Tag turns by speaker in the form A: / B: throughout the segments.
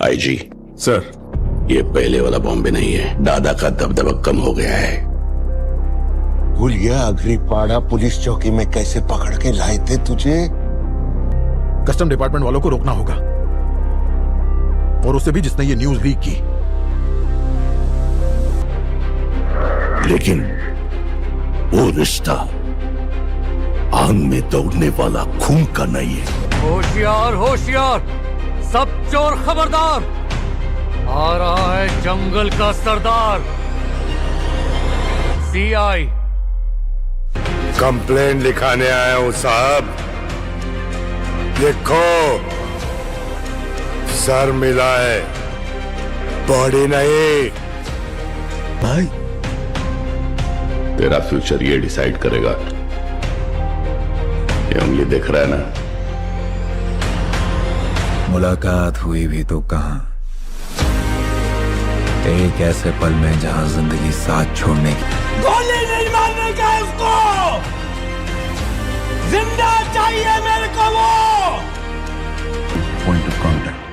A: IG
B: sir,
A: ये पहले वाला बॉम्बे नहीं है। दादा का दबदबा कम हो गया है।
C: हुलिया अग्रीपाड़ा पुलिस चौकी में कैसे पकड़ के लाए थे तुझे?
B: कस्टम डिपार्टमेंट वालों को रोकना होगा, और उसे भी जिसने ये न्यूज लीक की।
A: लेकिन वो रिश्ता आग में दौड़ने वाला खून का नहीं है।
D: होशियार होशियार, सब चोर खबरदार, आ रहा है जंगल का सरदार। सीआई
E: कंप्लेन लिखाने आया हूं साहब। देखो, सर मिला है, बॉडी नहीं।
A: भाई, तेरा फ्यूचर ये डिसाइड करेगा। ये उंगली देख रहा है ना?
F: मुलाकात हुई भी तो कहां, एक ऐसे पल में जहां जिंदगी साथ छोड़ने की।
G: गोली नहीं मारने का उसको, जिंदा चाहिए मेरे को वो।
F: Point of contact.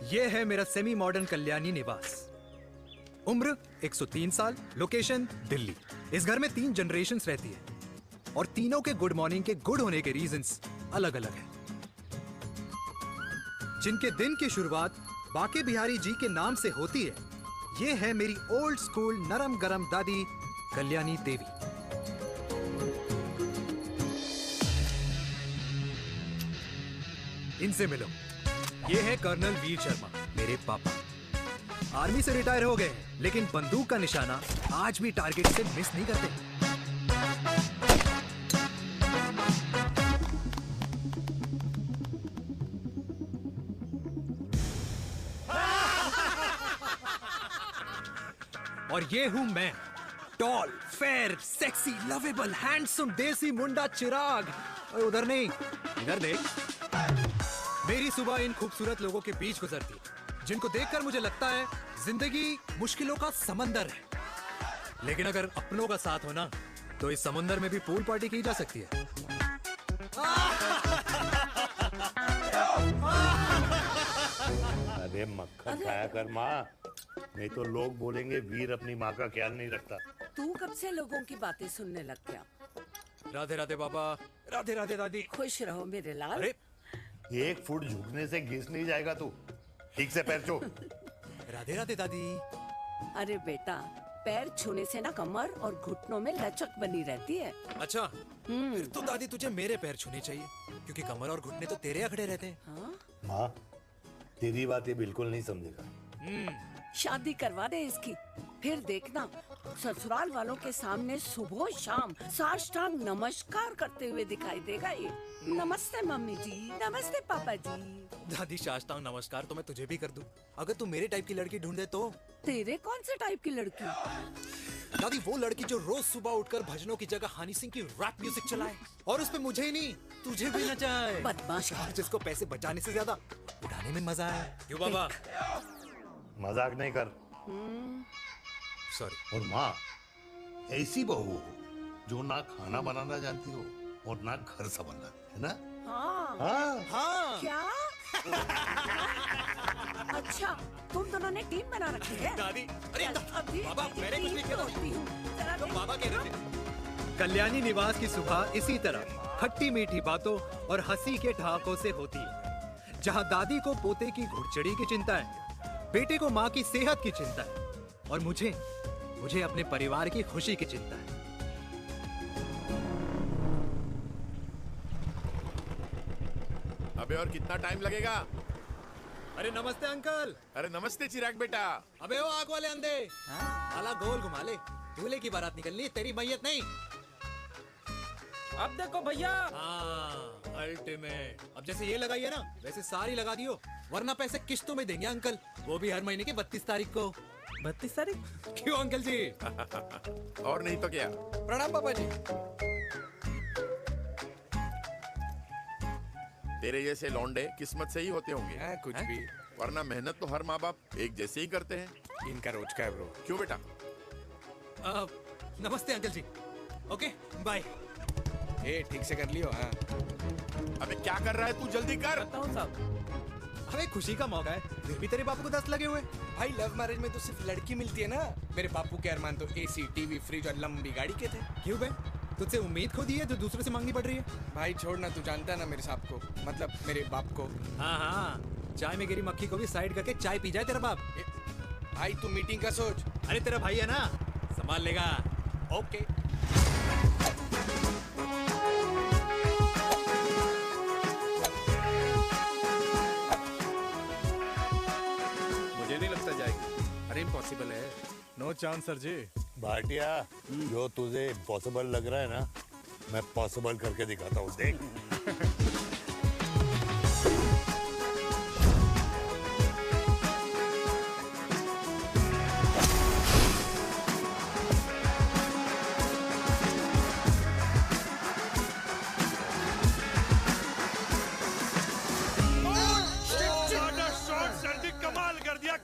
H: ये है मेरा सेमी मॉडर्न कल्याणी निवास। उम्र 103 साल, लोकेशन दिल्ली। इस घर में 3 जनरेशंस रहती है और तीनों के गुड मॉर्निंग के गुड होने के रीजंस अलग अलग हैं। जिनके दिन की शुरुआत बाके बिहारी जी के नाम से होती है, ये है मेरी ओल्ड स्कूल नरम गरम दादी कल्याणी देवी। इनसे मिलो। ये है कर्नल वीर शर्मा, मेरे पापा। आर्मी से रिटायर हो गए हैं, लेकिन बंदूक का निशाना आज भी टारगेट से मिस नहीं करते। और ये हूं मैं, tall, fair, sexy, lovable, handsome, देसी मुंडा चिराग। और उधर नहीं, इधर देख। मेरी सुबह इन खूबसूरत लोगों के बीच गुजरती है, जिनको देखकर मुझे लगता है जिंदगी मुश्किलों का समंदर है, लेकिन अगर अपनों का साथ हो ना, तो इस समंदर में भी पूल पार्टी की जा सकती है।
E: अरे मक्खन खाया कर माँ, नहीं तो लोग बोलेंगे वीर अपनी माँ का ख्याल नहीं रखता।
I: तू कब से लोगों की बातें सुनने लग गया?
H: राधे राधे बाबा, राधे राधे दादी।
I: खुश रहो मेरे लाल।
H: अरे
E: 1 फुट झुकने से घिस नहीं जाएगा तू, ठीक से पैर छू।
H: राधे राधे दादी।
I: अरे बेटा, पैर छूने से ना कमर और घुटनों में लचक बनी रहती है।
H: अच्छा, फिर तो दादी तुझे मेरे पैर छूने चाहिए, क्योंकि कमर और घुटने तो तेरे अखड़े रहते हैं।
I: हाँ?
E: माँ, तेरी बात ये बिल्कुल नहीं समझेगा।
I: शादी करवा दे इसकी, फिर देखना ससुराल वालों के सामने सुबह शाम साष्टांग नमस्कार करते हुए दिखाई देगा ये। नमस्ते मम्मी जी, नमस्ते पापा जी।
H: दादी, साष्टांग नमस्कार तो मैं तुझे भी कर दूं, अगर तू मेरे टाइप की लड़की ढूंढे तो।
I: तेरे कौन से टाइप की लड़की?
H: दादी, वो लड़की जो रोज सुबह उठकर भजनों की जगह हनी सिंह की रैप म्यूजिक चलाए, और उसपे मुझे ही नहीं तुझे भी नचाए।
I: बदमाश।
H: और जिसको पैसे बचाने से ज्यादा उड़ाने में मजा आए। क्यों बाबा?
E: मजाक नहीं कर।
H: सॉरी।
E: और माँ, ऐसी बहू हो जो ना खाना बनाना जानती हो और ना घर संभालना, है ना?
I: हाँ।
E: हाँ
H: हाँ।
I: क्या? अच्छा, तुम दोनों ने टीम बना रखी है?
H: दादी, अरे
I: अभी
H: बाबा, मैंने कुछ नहीं किया।
I: होती हूँ। जरा
H: तो
I: देख।
H: बाबा कह रहे थे। कल्याणी निवास की सुबह इसी तरह खट्टी मीठी बातों और हंसी के ठहाकों से होती है, जहां दादी को पोते की घुड़चड़ी की चिंता है, बेटे को माँ की सेहत की चिंता है, और मुझे अपने परिवार की खुशी की चिंता है।
J: अबे और कितना टाइम लगेगा?
H: अरे नमस्ते अंकल।
J: अरे नमस्ते चिराग बेटा।
H: अबे वो आग वाले अंधे, साला गोल घुमा ले, दूल्हे की बारात निकलनी, तेरी मैयत नहीं।
G: अब देखो भैया।
H: हाँ, अल्टीमेट। अब जैसे ये लगाई है ना, वैसे सारी लगा दियो, वरना पैसे किश्तों में देंगे अंकल, वो भी हर महीने की 32 तारीख को।
G: 32 तारीख?
H: क्यों अंकल जी?
J: और नहीं तो क्या।
H: प्रणाम पापा जी।
J: तेरे जैसे लौंडे किस्मत से ही होते होंगे।
K: कुछ भी।
J: वरना मेहनत तो हर माँ बाप एक जैसे ही करते हैं।
K: इनका रोज का है ब्रो।
J: क्यों बेटा?
H: नमस्ते अंकल जी। Okay bye.
K: ए ठीक से कर लियो। हाँ
J: अबे क्या कर रहा है तू? जल्दी कर।
G: बताओ साहब।
H: अबे खुशी का मौका है, फिर भी तेरे बापू को 10 लगे हुए।
K: भाई लव मैरिज में तो सिर्फ लड़की मिलती है ना। मेरे बापू के अरमान तो एसी, टीवी, फ्रिज और लंबी गाड़ी के थे।
H: क्यों बे? तुझसे उम्मीद खो दी है जो दूसरे से मांगनी पड़ रही है।
K: भाई छोड़ना, तू जानता है ना मेरे साहब को, मतलब मेरे बाप को।
H: हाँ हाँ, चाय में गिरी मक्खी को भी साइड करके चाय पी जाए तेरा बाप।
K: भाई तू मीटिंग का सोच।
H: अरे तेरा भाई है ना, संभाल लेगा।
K: ओके। मुझे नहीं लगता जाएगी। अरे इम्पॉसिबल है।
B: नो चांस सर जी।
C: भाटिया, जो तुझे इम्पॉसिबल लग रहा है ना, मैं पॉसिबल करके दिखाता हूँ, देख।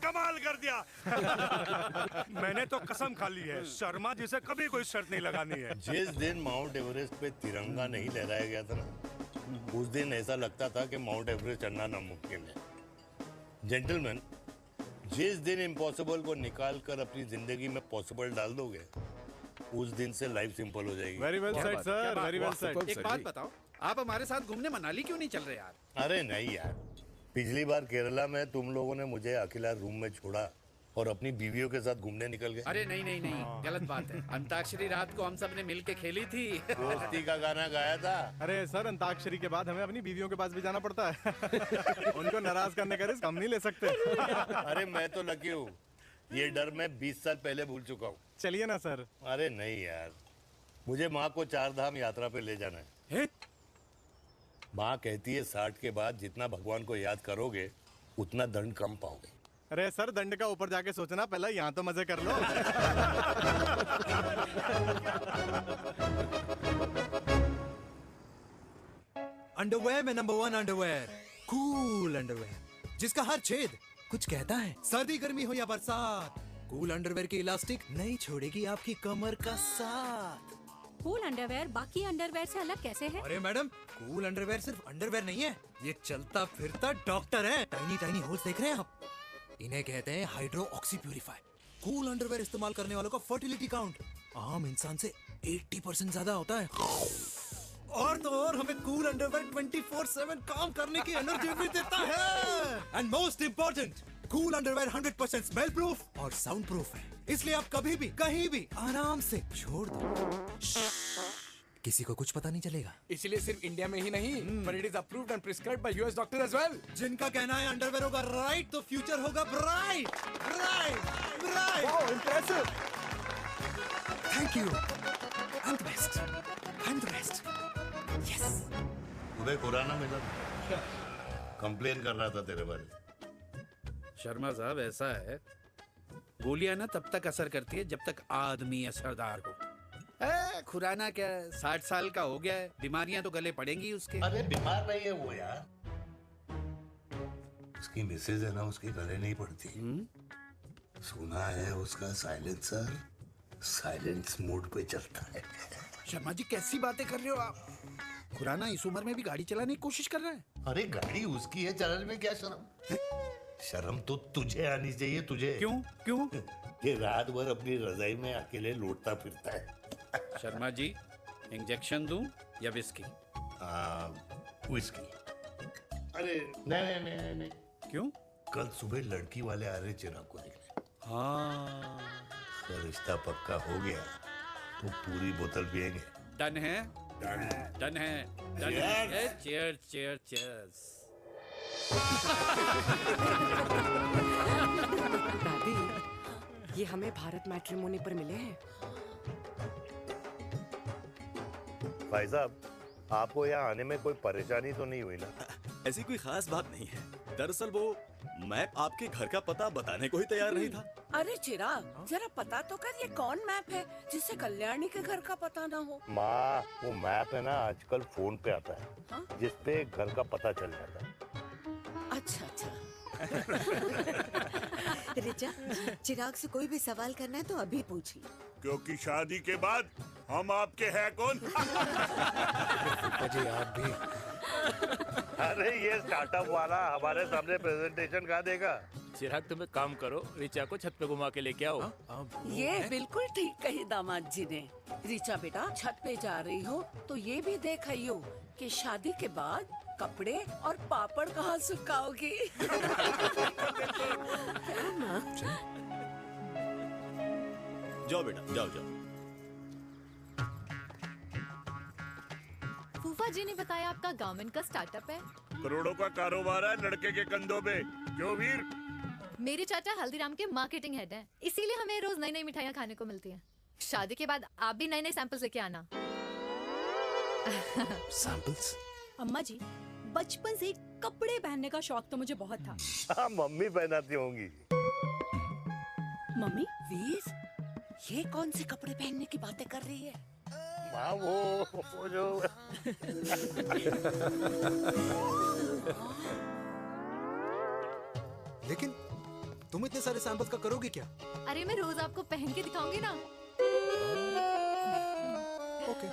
G: कमाल कर दिया। मैंने तो कसम खा ली है, शर्मा जी से कभी कोई शर्त नहीं लगानी है।
C: जिस दिन माउंट एवरेस्ट पे तिरंगा नहीं लहराया गया था ना, उस दिन ऐसा लगता था कि माउंट एवरेस्ट चढ़ना नामुमकिन है। जेंटलमैन, जिस दिन इम्पॉसिबल को निकाल कर अपनी जिंदगी में पॉसिबल डाल दोगे, उस दिन से लाइफ सिंपल हो जाएगी।
B: Very well said sir, very well said.
K: एक बात बताओ, आप हमारे साथ घूमने मनाली क्यों नहीं चल रहे यार?
C: अरे नहीं यार, पिछली बार केरला में तुम लोगों ने मुझे अकेला रूम में छोड़ा और अपनी बीवियों के साथ घूमने निकल गए।
K: अरे नहीं नहीं नहीं, गलत बात है। अंताक्षरी रात को हम सब ने मिल के खेली थी।
C: दोस्ती का गाना गाया था।
B: अरे सर, अंताक्षरी के बाद हमें अपनी बीवियों के पास भी जाना पड़ता है। उनको नाराज करने का रिस्क हम नहीं ले सकते।
C: अरे मैं तो लकी हूँ, ये डर मैं 20 साल पहले भूल चुका हूँ।
B: चलिए ना सर।
C: अरे नहीं यार, मुझे माँ को 4 धाम यात्रा पे ले जाना है। माँ कहती है 60 के बाद जितना भगवान को याद करोगे उतना दंड कम पाओगे।
B: अरे सर, दंड का ऊपर जाके सोचना, पहले यहाँ तो मजे कर लो।
H: अंडरवेयर में नंबर 1 अंडरवेयर, कूल अंडरवेयर, जिसका हर छेद कुछ कहता है। सर्दी गर्मी हो या बरसात, कूल अंडरवेयर की इलास्टिक नहीं छोड़ेगी आपकी कमर का साथ।
L: कूल अंडरवेयर बाकी अंडरवेयर से अलग कैसे है?
H: अरे मैडम, कूल अंडरवेयर सिर्फ अंडरवेयर नहीं है, ये चलता फिरता डॉक्टर है। टाइनी टाइनी होल्स देख रहे हैं आप? इन्हें कहते हैं hydro oxy purify. Cool underwear इस्तेमाल करने वालों का फर्टिलिटी काउंट आम इंसान से 80% ज्यादा होता है। और तो और हमें कूल अंडरवेयर 24/7 काम करने की एनर्जी भी देता है। And most important, cool underwear 100% smell proof और साउंड प्रूफ है, इसलिए आप कभी भी कहीं भी आराम से छोड़ दो, किसी को कुछ पता नहीं चलेगा।
K: इसलिए सिर्फ इंडिया में ही नहीं, पर it is approved and prescribed by US doctor as well.
H: जिनका कहना है अंडरवेयर होगा राइट तो फ्यूचर होगा bright. Bright bright. Wow, impressive. Thank you. I am the best. I am the best. Yes.
C: तुम्हें खुराना मिला, कंप्लेन कर रहा था तेरे बारे में।
K: शर्मा साहब, ऐसा है, गोलियां ना तब तक असर करती है जब तक आदमी असरदार हो। खुराना क्या, 60 साल का हो गया है, बीमारियां तो गले पड़ेंगी उसके।
C: अरे बीमार नहीं है वो यार, उसकी मिसेज है ना, उसके गले नहीं पड़ती। सुना है उसका साइलेंसर साइलेंस मोड पे चलता है।
K: शर्मा जी कैसी बातें कर रहे हो आप? खुराना इस उम्र में भी गाड़ी चलाने की कोशिश कर रहा है।
C: अरे गाड़ी उसकी है, चलाने में क्या शर्म? शर्म तो तुझे आनी चाहिए। तुझे
K: क्यों? क्यों?
C: ये रात भर अपनी रजाई में अकेले लौटता फिरता है।
K: शर्मा जी, इंजेक्शन दूं या विस्की?
C: विस्की। अरे नहीं नहीं नहीं नहीं।
K: क्यों?
C: कल सुबह लड़की वाले आ रहे चिराग को देखने।
K: हाँ,
C: अगर रिश्ता पक्का हो गया तो पूरी बोतल पिएंगे।
K: डन है?
C: डन है।
K: डन है। डन है। Cheers cheers cheers.
M: दादी, ये हमें भारत मैट्रिमोनी पर मिले हैं।
C: भाई साहब, आपको यहाँ आने में कोई परेशानी तो नहीं हुई ना?
N: ऐसी कोई खास बात नहीं है। दरअसल वो मैप आपके घर का पता बताने को ही तैयार नहीं था।
I: अरे चिराग, जरा पता तो कर, ये कौन मैप है जिससे कल्याणी के घर का पता ना हो?
C: माँ, वो मैप है ना आजकल फोन पे आता है, जिसपे घर का पता चल जाता है।
I: अच्छा अच्छा।
O: रिचा, चिराग से कोई भी सवाल करना है तो अभी पूछिए।
G: क्योंकि शादी के बाद हम आपके हैं कौन?
H: जी आप भी।
C: अरे ये स्टार्टअप वाला हमारे सामने प्रेजेंटेशन कहाँ देगा?
P: चिराग तुम एक काम करो, रिचा को छत पे घुमा के लेके आओ।
I: ये बिल्कुल ठीक कही दामाद जी ने। रिचा बेटा, छत पे जा रही हो तो ये भी देख आइयो कि शादी के बाद कपड़े और पापड़ कहाँ सुखाओगी।
N: जाओ बेटा, जाओ जाओ।
L: फूफा जी ने बताया आपका गारमेंट का स्टार्टअप है।
G: करोड़ों का कारोबार है लड़के के कंधों पे। क्यों वीर?
L: मेरे चाचा हल्दीराम के मार्केटिंग हेड हैं, इसीलिए हमें रोज नई नई मिठाइयाँ खाने को मिलती हैं। शादी के बाद आप भी नए नए सैंपल्स लेके आना।
H: सैंपल्स?
Q: अम्मा जी, बचपन से कपड़े पहनने का शौक तो मुझे बहुत था।
C: हाँ, मम्मी पहनाती होंगी।
Q: मम्मी?
I: वीर, ये कौन से कपड़े पहनने की बातें कर रही है?
C: माँ, वो जो
H: लेकिन तुम इतने सारे सैंपल्स का करोगे क्या?
L: अरे मैं रोज आपको पहन के दिखाऊंगी ना।
H: ओके।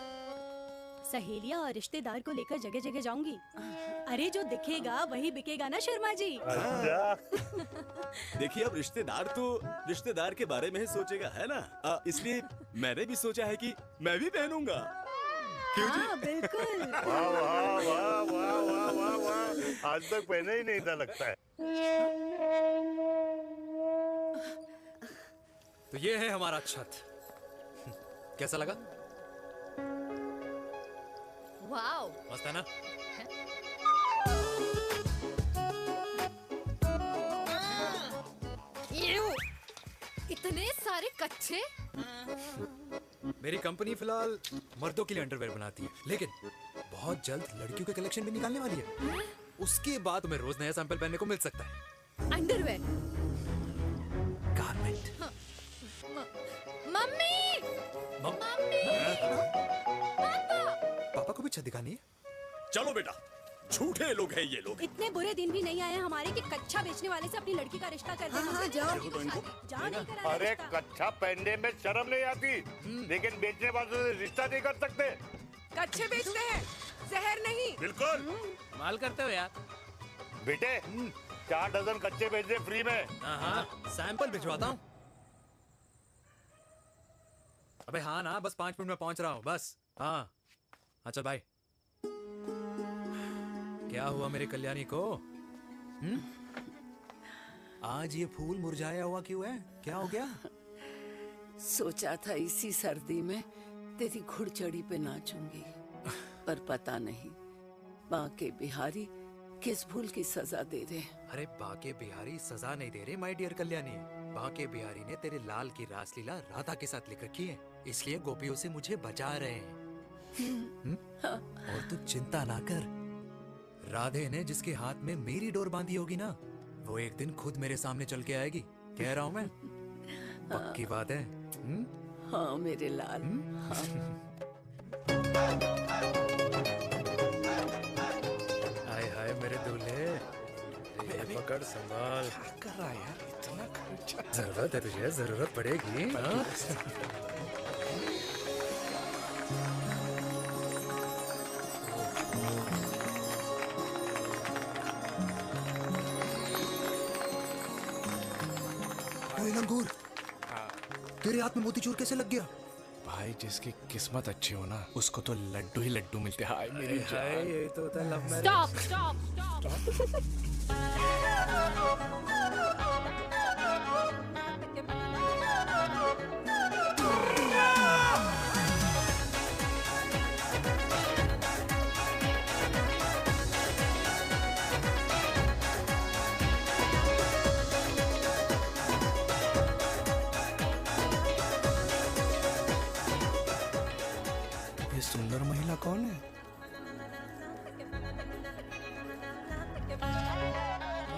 Q: सहेलियां और रिश्तेदार को लेकर जगह जगह जाऊंगी। अरे जो दिखेगा वही बिकेगा ना शर्मा जी।
N: देखिए, अब रिश्तेदार के बारे में ही सोचेगा, है ना? इसलिए मैंने भी सोचा है कि मैं भी पहनूंगा। क्यों जी?
Q: बिल्कुल।
C: वाह वाह वाह वाह वाह वाह वाह, आज तक पहने ही नहीं था लगता है।
H: तो ये है हमारा छत। कैसा लगा?
L: वाओ,
H: मस्त है ना?
L: इतने सारे कच्चे।
H: मेरी कंपनी फिलहाल मर्दों के लिए अंडरवेयर बनाती है, लेकिन बहुत जल्द लड़कियों के कलेक्शन भी निकालने वाली है। उसके बाद तुम्हें रोज नया सैंपल पहनने को मिल सकता है।
L: अंडरवेयर?
H: गारमेंट।
L: मम्मी! मम्मी!
H: पापा को भी छत दिखानी है?
N: चलो बेटा, झूठे लोग हैं ये लोग।
Q: इतने बुरे दिन भी नहीं आए हमारे कि कच्चा बेचने वाले से अपनी लड़की का रिश्ता कर देना।
O: हाँ, जाओ।
C: अरे कच्चा पहनने में शर्म नहीं आती, लेकिन बेचने वालों से रिश्ता नहीं कर सकते।
I: कच्चे बेचते हैं, जहर नहीं।
G: बिल्कुल।
P: माल करते हो यार।
C: बेटे, 4 डजन कच्चे भेज दे फ्री में।
H: हाँ, सैंपल भिजवाता हूँ। अबे हाँ ना, बस 5 मिनट में पहुंच रहा हूँ, बस। हाँ, अच्छा बाय। क्या हुआ मेरे कल्याणी को? आज ये फूल मुरझाया हुआ क्यों है? क्या हो गया?
I: सोचा था इसी सर्दी में तेरी घुड़चड़ी पे नाचूंगी, पर पता नहीं बाके बिहारी किस भूल की सजा दे रहे।
H: अरे बाके बिहारी सजा नहीं दे रहे माय डियर कल्याणी। बाके बिहारी ने तेरे लाल की रासलीला राधा के साथ लिख रखी है, इसलिए गोपियों से मुझे बचा रहे हैं। और तू चिंता ना कर, राधे ने जिसके हाथ में मेरी डोर बांधी होगी ना, वो एक दिन खुद मेरे सामने चल के आएगी। कह रहा हूँ मैं, पक्की बात है।
I: हाँ मेरे लाल। हाँ।
H: हाय हाय मेरे दूल्हे, पकड़ संभाल।
B: क्या कर रहा है यार, इतना खर्चा?
H: जरूरत है तुझे, जरूरत पड़ेगी। हाँ? लंगूर, तेरे हाथ में मोतीचूर कैसे लग गया?
B: भाई, जिसकी किस्मत अच्छी हो ना, उसको तो लड्डू ही लड्डू मिलते हैं। हाय मेरी जान।
H: ये तो होता है love marriage.
L: Stop stop stop.
B: ये सुंदर महिला कौन है?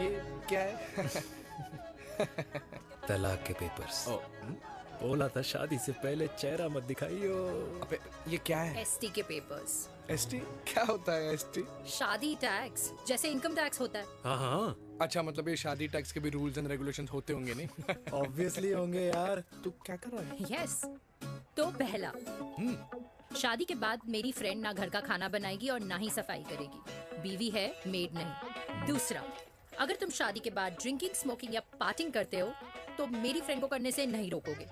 H: ये क्या है?
N: तलाक के पेपर्स। बोला था शादी से पहले चेहरा मत दिखाइयो।
H: अबे ये क्या है?
L: एसटी के पेपर्स।
H: एसटी क्या होता है? एसटी
L: शादी टैक्स, जैसे इनकम टैक्स होता है।
H: हाँ हाँ, अच्छा मतलब ये शादी टैक्स के भी रूल्स एंड रेगुलेशंस होते होंगे नहीं?
N: ऑब्वियसली होंगे यार। तू क्या कर रहा है?
L: यस। तो पहला, शादी के बाद मेरी फ्रेंड ना घर का खाना बनाएगी और ना ही सफाई करेगी। बीवी है, मेड नहीं। दूसरा, अगर तुम शादी के बाद ड्रिंकिंग, स्मोकिंग या पार्टिंग करते हो तो मेरी फ्रेंड को करने से नहीं रोकोगे।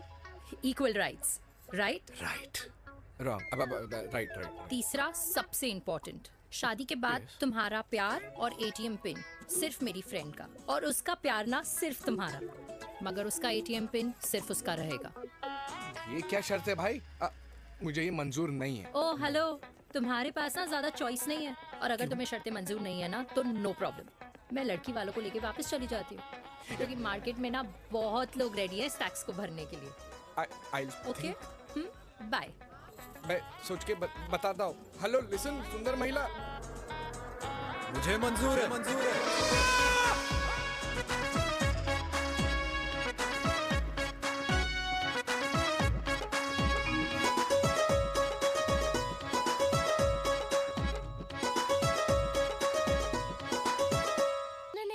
L: Equal rights, right?
H: Right. Wrong. Right right.
L: तीसरा सबसे इम्पोर्टेंट, शादी के बाद तुम्हारा प्यार और एटीएम पिन सिर्फ मेरी फ्रेंड का, और उसका प्यार ना सिर्फ तुम्हारा, मगर उसका एटीएम पिन सिर्फ उसका रहेगा।
H: ये क्या शर्त है भाई? मुझे ये मंजूर नहीं है।
L: ओ हेलो, तुम्हारे पास ना ज्यादा चॉइस नहीं है, और अगर तुम्हें शर्तें मंजूर नहीं है ना तो नो प्रॉब्लम, मैं लड़की वालों को लेके वापस चली जाती हूँ, क्योंकि मार्केट में ना बहुत लोग रेडी है इस टैक्स को भरने के लिए। Okay, bye.
H: मैं सोच के बताता हूँ। हेलो लिसन सुंदर महिला, मुझे मंजूर है, मंजूर है।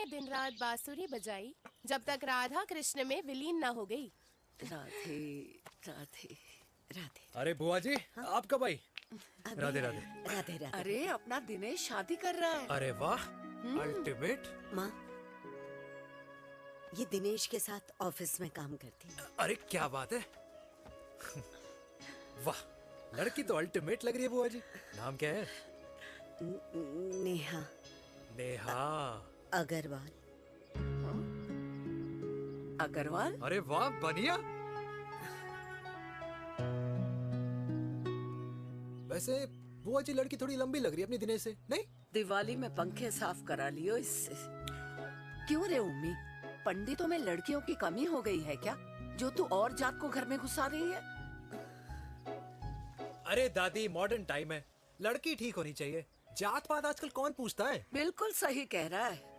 R: दिन रात बांसुरी बजाई जब तक राधा कृष्ण में विलीन न हो गई।
I: राधे राधे राधे।
H: अरे बुआ जी, आप कब आई? राधे राधे।
O: राधे राधे।
I: अरे अपना दिनेश शादी कर रहा है।
H: अरे वाह, अल्टीमेट।
O: माँ, ये दिनेश के साथ ऑफिस में काम करती है।
H: अरे क्या बात है, वाह, लड़की तो अल्टीमेट लग रही है बुआ जी। नाम क्या है?
O: नेहा।
H: नेहा
O: अग्रवाल।
I: अग्रवाल?
H: अरे वाह, बढ़िया। वैसे बुआ जी लड़की थोड़ी लंबी लग रही है अपनी दिनेश से, नहीं?
I: दिवाली में पंखे साफ करा लियो इससे। क्यों रे उम्मी, पंडितों में लड़कियों की कमी हो गई है क्या, जो तू और जात को घर में घुसा रही है?
H: अरे दादी, मॉडर्न टाइम है, लड़की ठीक होनी चाहिए। जात पात आजकल कौन पूछता है?
I: बिल्कुल सही कह रहा है।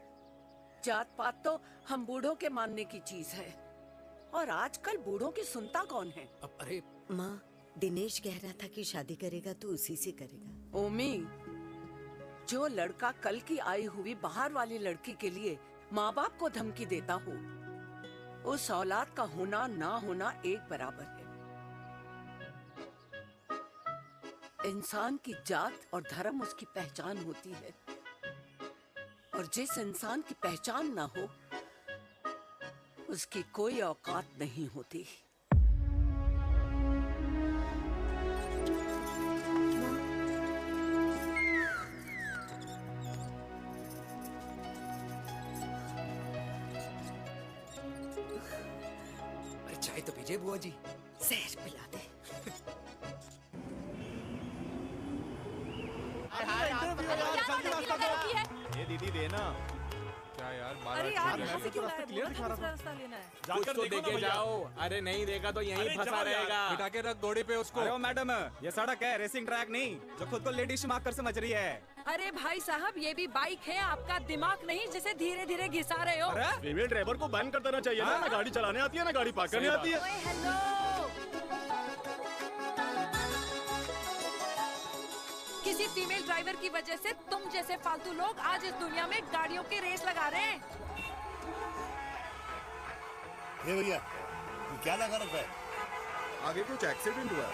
I: जात पात तो हम बूढ़ों के मानने की चीज है, और आजकल बूढ़ों की सुनता कौन है?
H: अरे
O: माँ, दिनेश कह रहा था कि शादी करेगा तो उसी से करेगा।
I: ओमी, जो लड़का कल की आई हुई बाहर वाली लड़की के लिए माँ बाप को धमकी देता हो, उस औलाद का होना ना होना एक बराबर है। इंसान की जात और धर्म उसकी पहचान होती है, और जिस इंसान की पहचान ना हो उसकी कोई औकात नहीं होती।
H: अरे चाय तो पीजिए बुआ जी।
O: जहर पिला दे।
N: ये दीदी देना।
P: क्या यार,
Q: अरे यार, यहाँ से क्यों लाए? बोला था दूसरा रास्ता लेना है।
P: कुछ तो देके जाओ। अरे नहीं देगा तो यहीं फंसा रहेगा।
N: बिठा के रख घोड़े पे उसको। अरे मैडम, ये सड़क है, रेसिंग ट्रैक नहीं, जो खुद को लेडी शिमाकर समझ रही है।
Q: अरे भाई साहब, ये भी बाइक है, आपका दिमाग नहीं जिसे धीरे धीरे घिसा रहे हो।
N: फीमेल ड्राइवर को बैन कर देना चाहिए ना गाड़ी चलाने आती है ना गाड़ी पार्क करने आती है।
Q: हेलो, किसी फीमेल ड्राइवर की वजह से तुम जैसे फालतू लोग आज इस दुनिया में गाड़ियों की रेस लगा रहे हैं।
E: ये भैया, ये क्या लगा रखा है?
B: आगे कुछ एक्सीडेंट हुआ है।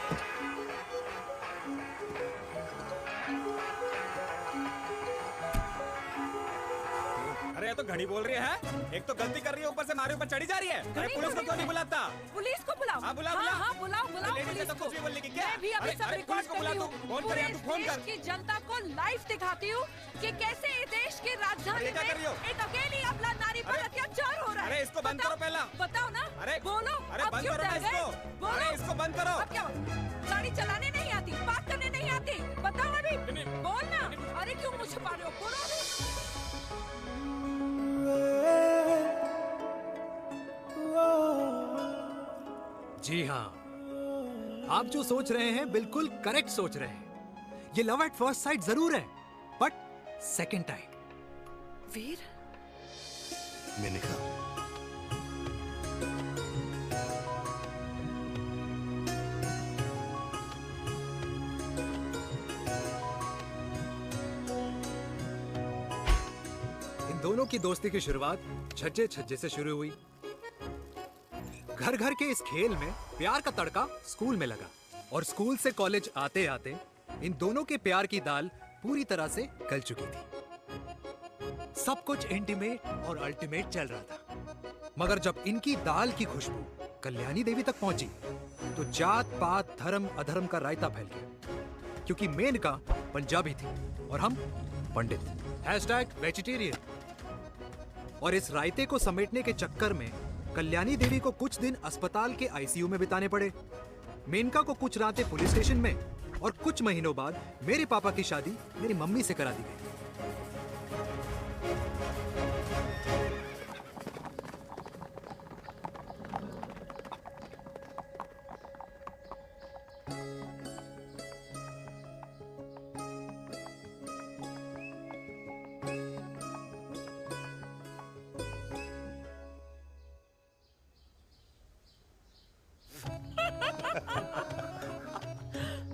N: अरे ये तो घड़ी बोल रही है, एक तो गलती कर रही है, ऊपर से हमारे ऊपर चढ़ी जा रही है। अरे पुलिस को क्यों नहीं बुलाता?
Q: पुलिस को बुलाओ।
N: हाँ बुलाओ,
Q: हाँ बुलाओ बुलाओ
N: पुलिस को। कुछ भी बोलने की क्या?
Q: मैं भी अभी सब रिकॉर्ड कर रही हूँ।
N: फोन कर यार, तू फोन कर।
Q: देश की जनता को लाइव दिखाती हूँ कि कैसे इस देश की राजधानी में एक अकेली अबला नारी पर अत्याचार हो रहा है।
N: अरे इसको बंद करो पहला।
Q: बताओ ना।
N: अरे
Q: बोलो।
N: अरे बंद करो ना इसको। अरे इसको बंद करो।
Q: अब क्या? गाड़ी चलाने नहीं आती, बात करने नहीं आती, बताओ अभी। बोल ना। अरे क्यों मुझे छुपा रहे हो? बोलो अभी।
H: जी हाँ, आप जो सोच रहे हैं बिल्कुल करेक्ट सोच रहे हैं। ये लव एट फर्स्ट साइट जरूर है, बट सेकंड टाइम।
I: वीर,
E: मेनका,
H: इन दोनों की दोस्ती की शुरुआत छज्जे छज्जे से शुरू हुई। घर घर के इस खेल में प्यार का तड़का स्कूल में लगा और स्कूल से कॉलेज आते आते इन दोनों के प्यार की दाल पूरी तरह से गल चुकी थी। सब कुछ इंटीमेट और अल्टीमेट चल रहा था, मगर जब इनकी दाल की खुशबू कल्याणी देवी तक पहुंची तो जात पात धर्म अधर्म का रायता फैल गया, क्योंकि मेनका पंजाबी थी और हम पंडित। #वेजिटेरियन। और इस रायते को समेटने के चक्कर में कल्याणी देवी को कुछ दिन अस्पताल के आईसीयू में बिताने पड़े। मेनका को कुछ रातें पुलिस स्टेशन में और कुछ महीनों बाद मेरे पापा की शादी मेरी मम्मी से करा दी गई।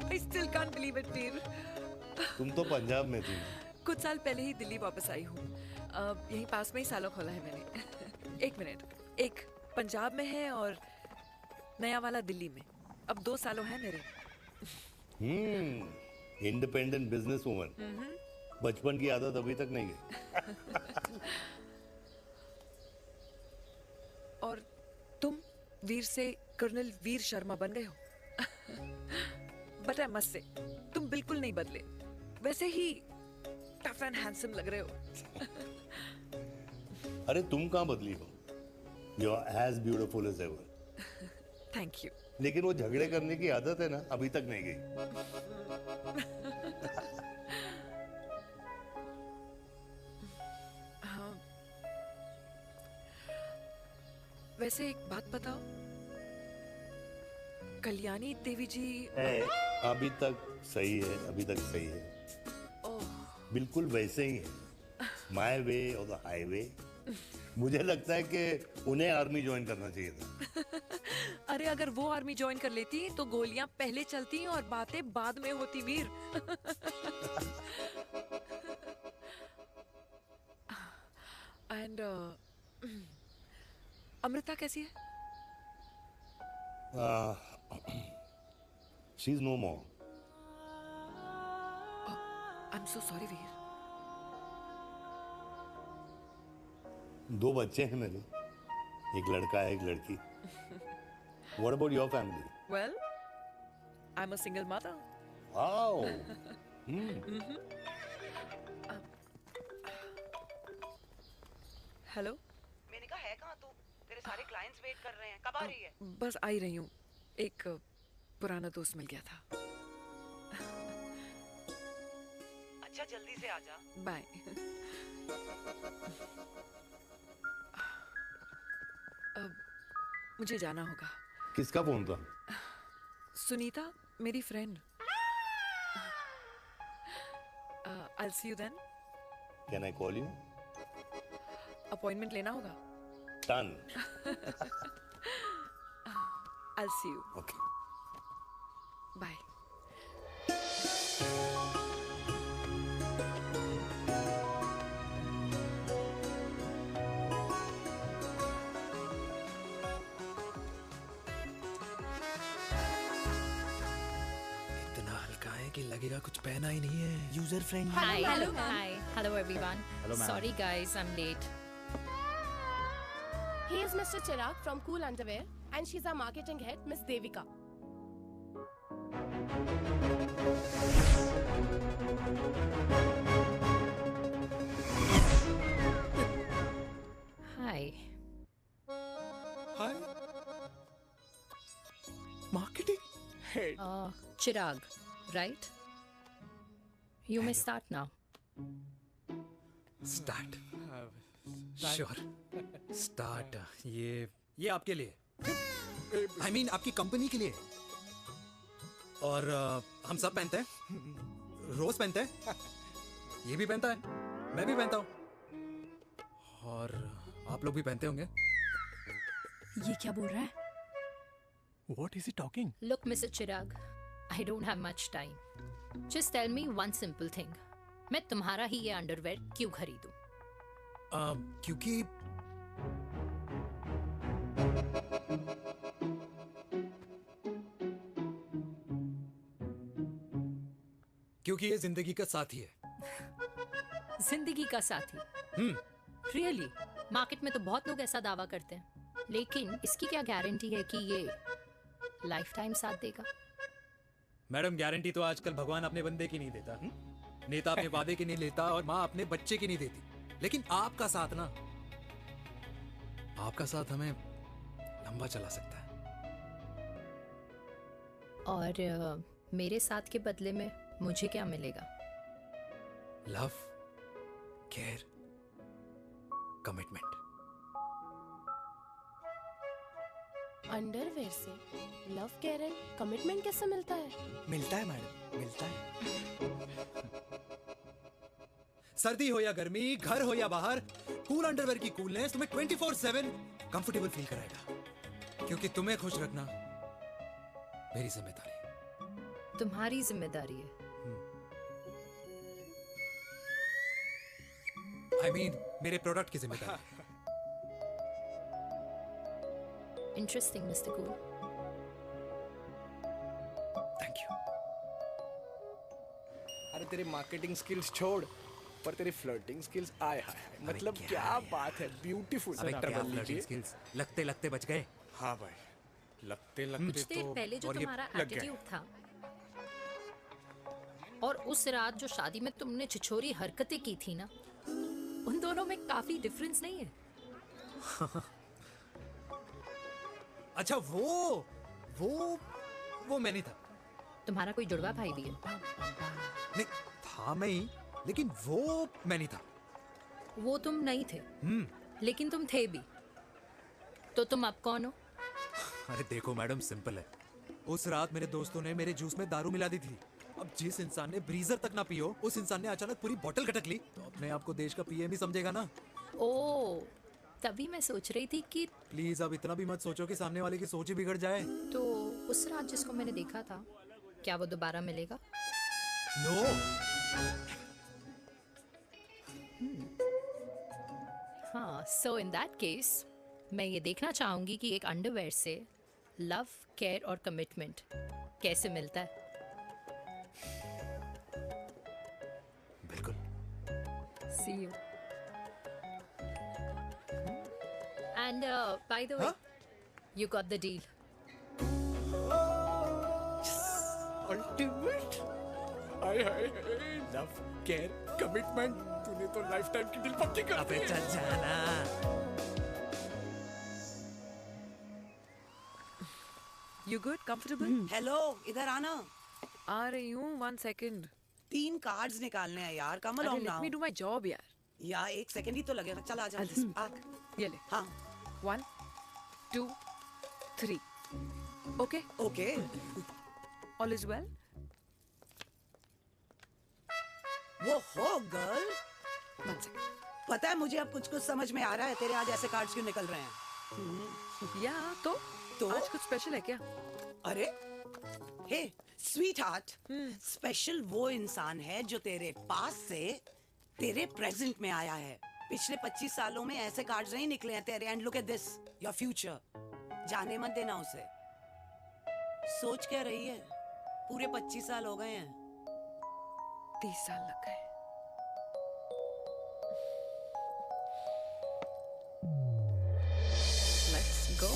M: I still can't believe it, वीर।
C: तुम तो पंजाब में थी ना?
M: कुछ साल पहले ही दिल्ली वापस आई हूँ। यहीं पास में ही सालों खोला है मैंने। एक मिनट, एक पंजाब में है और नया वाला दिल्ली में। अब 2 सालों है मेरे।
C: Independent business woman. बचपन की आदत अभी तक नहीं गई।
M: और तुम वीर से कर्नल वीर शर्मा बन गए हो। बट आई मस्ट से, तुम बिल्कुल नहीं बदले, वैसे ही टफ एंड हैंडसम लग रहे हो।
C: अरे तुम कहाँ बदली हो? You are as beautiful as ever.
M: Thank you.
C: लेकिन वो झगड़े करने की आदत है ना, अभी तक नहीं गई।
M: हाँ। वैसे एक बात बताओ, कल्याणी देवी जी
C: अभी तक सही है, अभी तक सही है। बिल्कुल वैसे ही है, माय वे और द हाईवे। मुझे लगता है कि उन्हें आर्मी ज्वाइन करना चाहिए था।
M: अरे अगर वो आर्मी ज्वाइन कर लेती तो गोलियां पहले चलती और बातें बाद में होती, वीर। एंड अमृता कैसी है?
C: She is no more.
M: I am so sorry Veer.
C: 2 बच्चे हैं मेरे, एक लड़का है, एक लड़की। What about your family?
M: Well, I'm a single mother.
C: Wow.
M: Hello.
I: मैंने कहा है कहाँ तू? तेरे सारे क्लाइंट्स वेट कर रहे हैं, कब आ रही है?
M: बस आ ही रही हूँ, एक पुराना दोस्त मिल गया था।
I: अच्छा जल्दी से आ जा।
M: बाय। अब मुझे जाना होगा।
C: किसका फोन था?
M: सुनीता, मेरी friend. I'll see you then.
C: Can I call you?
M: Appointment लेना होगा।
C: Done.
M: I'll see you.
C: Okay.
M: Bye.
H: इतना हल्का है कि लगेगा कुछ पहना ही नहीं है। User friendly.
L: Hello everyone.
N: Hello, ma'am.
L: Sorry guys, I'm late.
R: He is Mr. Chirag from Cool Underwear and she's our marketing head, Miss Devika.
L: Hi.
N: Hi. Marketing head.
L: Chirag, right? You may start now.
H: Start. Sure. Start. ये आपके लिए, I mean आपकी company के लिए। और हम सब पहनते हैं, रोज पहनते हैं, ये भी पहनता है, मैं भी पहनता हूँ। और आप लोग भी पहनते होंगे।
Q: ये क्या बोल रहा है?
H: What is he talking?
L: Look, Mr. Chirag, I don't have much time. Just tell me one simple thing. मैं तुम्हारा ही ये अंडरवेयर क्यों खरीदूं?
H: क्योंकि ये जिंदगी का साथी है।
L: जिंदगी का साथी? Really? मार्केट में तो बहुत लोग ऐसा दावा करते हैं, लेकिन इसकी क्या गारंटी है कि ये लाइफ टाइम साथ देगा?
H: मैडम, गारंटी तो आजकल भगवान अपने बंदे की नहीं देता। नेता अपने वादे की नहीं लेता और माँ अपने बच्चे की नहीं देती। लेकिन आपका साथ ना, आपका साथ हमें लंबा चला सकता है।
L: और मेरे साथ के बदले में मुझे क्या मिलेगा?
H: Love, care, commitment.
R: अंडरवेयर से लव, केयर एंड कमिटमेंट कैसे मिलता है?
H: मिलता है मैडम, मिलता है। सर्दी हो या गर्मी, घर हो या बाहर, कूल अंडरवेयर की कूलनेस तुम्हें 24/7 कंफर्टेबल फील कराएगा। क्योंकि तुम्हें खुश रखना मेरी जिम्मेदारी है।
L: तुम्हारी जिम्मेदारी है?
H: I mean, मेरे प्रोडक्ट की जिम्मेदारी है।
L: Interesting, Mr. Cool.
H: Thank you.
S: अरे तेरे मार्केटिंग स्किल्स छोड़, पर तेरी फ्लर्टिंग स्किल्स आए हाय हाय, मतलब क्या बात है, ब्यूटीफुल।
H: अबे क्या फ्लर्टिंग स्किल्स, लगते लगते बच गए।
S: हाँ भाई, लगते
L: कुछ
S: लगते
L: देर
S: तो
L: पहले जो
S: और ये
L: तुम्हारा
S: लग गए।
L: एटीट्यूड था और उस रात जो शादी में तुमने छिछोरी हरकतें की थी ना, उन दोनों में काफी डिफरेंस नहीं है?
H: अच्छा, वो मैं नहीं था।
L: तुम्हारा कोई जुड़वा भाई भी है?
H: नहीं था मैं ही, लेकिन वो मैं नहीं था।
L: वो तुम नहीं थे, लेकिन तुम थे भी। तो तुम अब कौन हो?
H: अरे देखो मैडम, सिंपल है। उस रात मेरे दोस्तों ने मेरे जूस में दारू मिला दी थी। अब जिस इंसान ने ब्रीजर तक ना पियो, उस इंसान ने अचानक पूरी बोतल गटक ली, तो अपने आप को देश का पीएम ही समझेगा ना।
L: ओ, तभी मैं सोच रही थी कि
H: प्लीज अब इतना भी मत सोचो कि सामने वाले की सोच ही बिगड़ जाए।
L: तो उस रात जिसको मैंने देखा था, क्या वो दोबारा मिलेगा?
H: नो।
L: हाँ, सो इन दैट केस मैं ये देखना चाहूंगी कि एक अंडरवेयर से लव, केयर और कमिटमेंट कैसे मिलता है।
H: बिल्कुल।
L: See you. And by the way, you got the deal.
S: Ultimate. Hi hi, love, care, commitment, तूने तो लाइफ टाइम की डील पक्की कर दी।
H: अबे चल जाना।
M: You good? Comfortable?
I: हेलो, इधर आना।
M: आ रही हूँ, 1 second.
I: 3 कार्ड्स निकालने हैं यार, कम
M: अरे,
I: along
M: let
I: now।
M: me do my job यार।
I: यार 1 सेकंड ही तो लगेगा, चल आ जा।
M: I'll just-
I: आ।
M: ये ले।
I: हाँ।
M: 1, 2, 3. Okay?
I: Okay.
M: All is well?
I: वो हो गर्ल।
M: 1 second.
I: पता है मुझे अब कुछ कुछ समझ में आ रहा है, तेरे आज ऐसे कार्ड्स क्यों निकल रहे हैं।
M: या तो आज कुछ स्पेशल है क्या?
I: अरे हे स्वीट हार्ट, स्पेशल वो इंसान है जो तेरे पास से तेरे प्रेजेंट में आया है। पिछले 25 सालों में ऐसे कार्ड्स नहीं निकले हैं तेरे। And look at this, your future. जाने मत देना उसे। सोच क्या रही है, पूरे 25 साल हो गए हैं।
M: 30 साल लग गए। Let's go.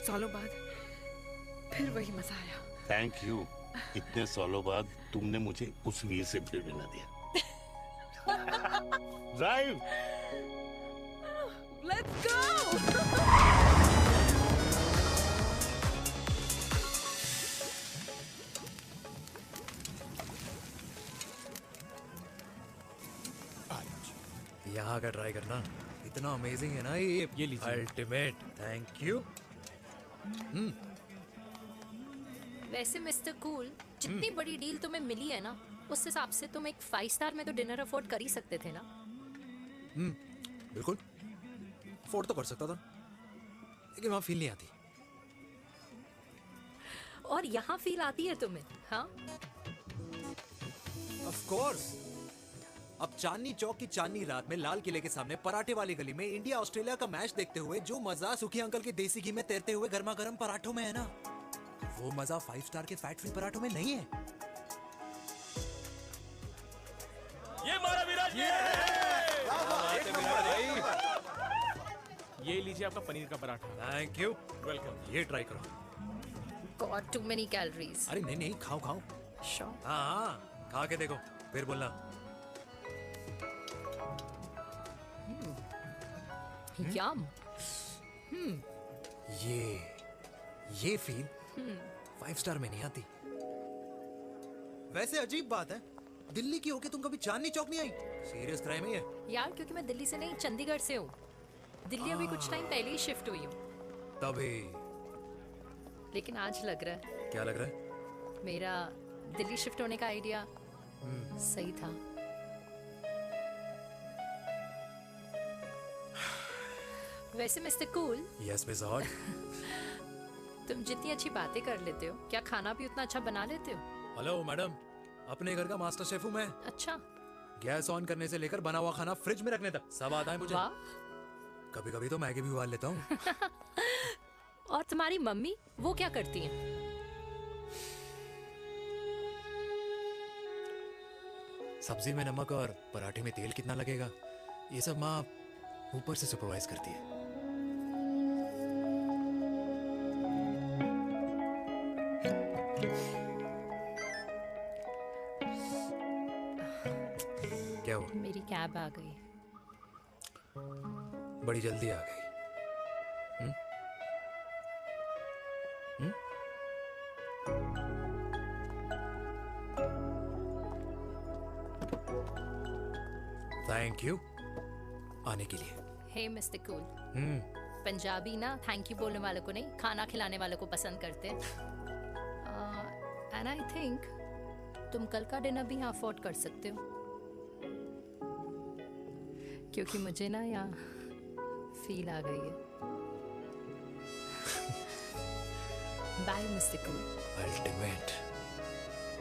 M: सालों बाद फिर वही मजा आया।
C: Thank you. इतने सालों बाद तुमने मुझे उस वीर से फिर मिला दिया। ड्राइव।
I: Let's go.
H: यहाँ का ट्राई करना, इतना अमेजिंग है ना ये लीजिए अल्टीमेट। Thank you.
L: वैसे मिस्टर कूल, जितनी बड़ी डील तुम्हें मिली है ना, उस हिसाब से तुम एक 5 स्टार में तो डिनर अफोर्ड कर ही सकते थे ना।
H: बिल्कुल अफोर्ड तो कर सकता था, लेकिन वहां फील नहीं आती।
L: और यहाँ फील आती है तुम्हें? हाँ,
H: ऑफ कोर्स। अब चांदनी चौक की चांदनी रात में लाल किले के सामने पराठे वाली गली में इंडिया ऑस्ट्रेलिया का मैच देखते हुए जो मजा सुखी अंकल के देसी घी में तैरते हुए गर्मा गर्म पराठों में है ना, वो मजा 5 स्टार के फैट फ्री पराठों में नहीं है।
P: ये मारा विराज ये लीजिए आपका पनीर का पराठा।
H: Thank you.
P: वेलकम।
H: ये ट्राई करो।
L: Got too many calories.
H: अरे नहीं नहीं, खाओ खाओ।
L: श्योर।
H: हाँ, खा के देखो फिर बोलना।
L: यम।
H: ये फील 5 स्टार में नहीं आती। वैसे अजीब बात है, दिल्ली की होके तुम कभी चांदनी चौक नहीं आई? सीरियस क्राइम है ये।
L: यार क्योंकि मैं दिल्ली से नहीं, चंडीगढ़ से हूँ। दिल्ली अभी कुछ टाइम पहले ही शिफ्ट हुई हूँ।
H: तभी।
L: लेकिन आज लग रहा है।
H: क्या लग रहा है?
L: मेरा दिल्ली शिफ्ट होने का आइडिया सही था। वैसे mister cool.
H: Yes miss hot.
L: तुम जितनी अच्छी बातें कर लेते हो, क्या खाना भी उतना अच्छा बना लेते हो?
H: हेलो मैडम, अपने घर का मास्टर शेफ हूँ मैं।
L: अच्छा।
H: गैस ऑन करने से लेकर बना हुआ खाना फ्रिज में रखने तक सब आता है मुझे। कभी कभी तो मैगी भी उबाल लेता हूँ।
L: और तुम्हारी मम्मी, वो क्या करती हैं?
H: सब्जी में नमक और पराठे में तेल कितना लगेगा, ये सब माँ ऊपर से सुपरवाइज करती है। क्या हुआ?
L: मेरी कैब आ गई।
H: बड़ी जल्दी आ गई। थैंक यू आने के लिए।
L: हे मिस्टर कूल, पंजाबी ना थैंक यू बोलने वालों को नहीं, खाना खिलाने वालों को पसंद करते हैं। एंड आई थिंक तुम कल का डिनर भी यहाँ अफोर्ड कर सकते हो, क्योंकि मुझे ना यहाँ फील आ गई है। Bye mister cool.
H: Ultimate.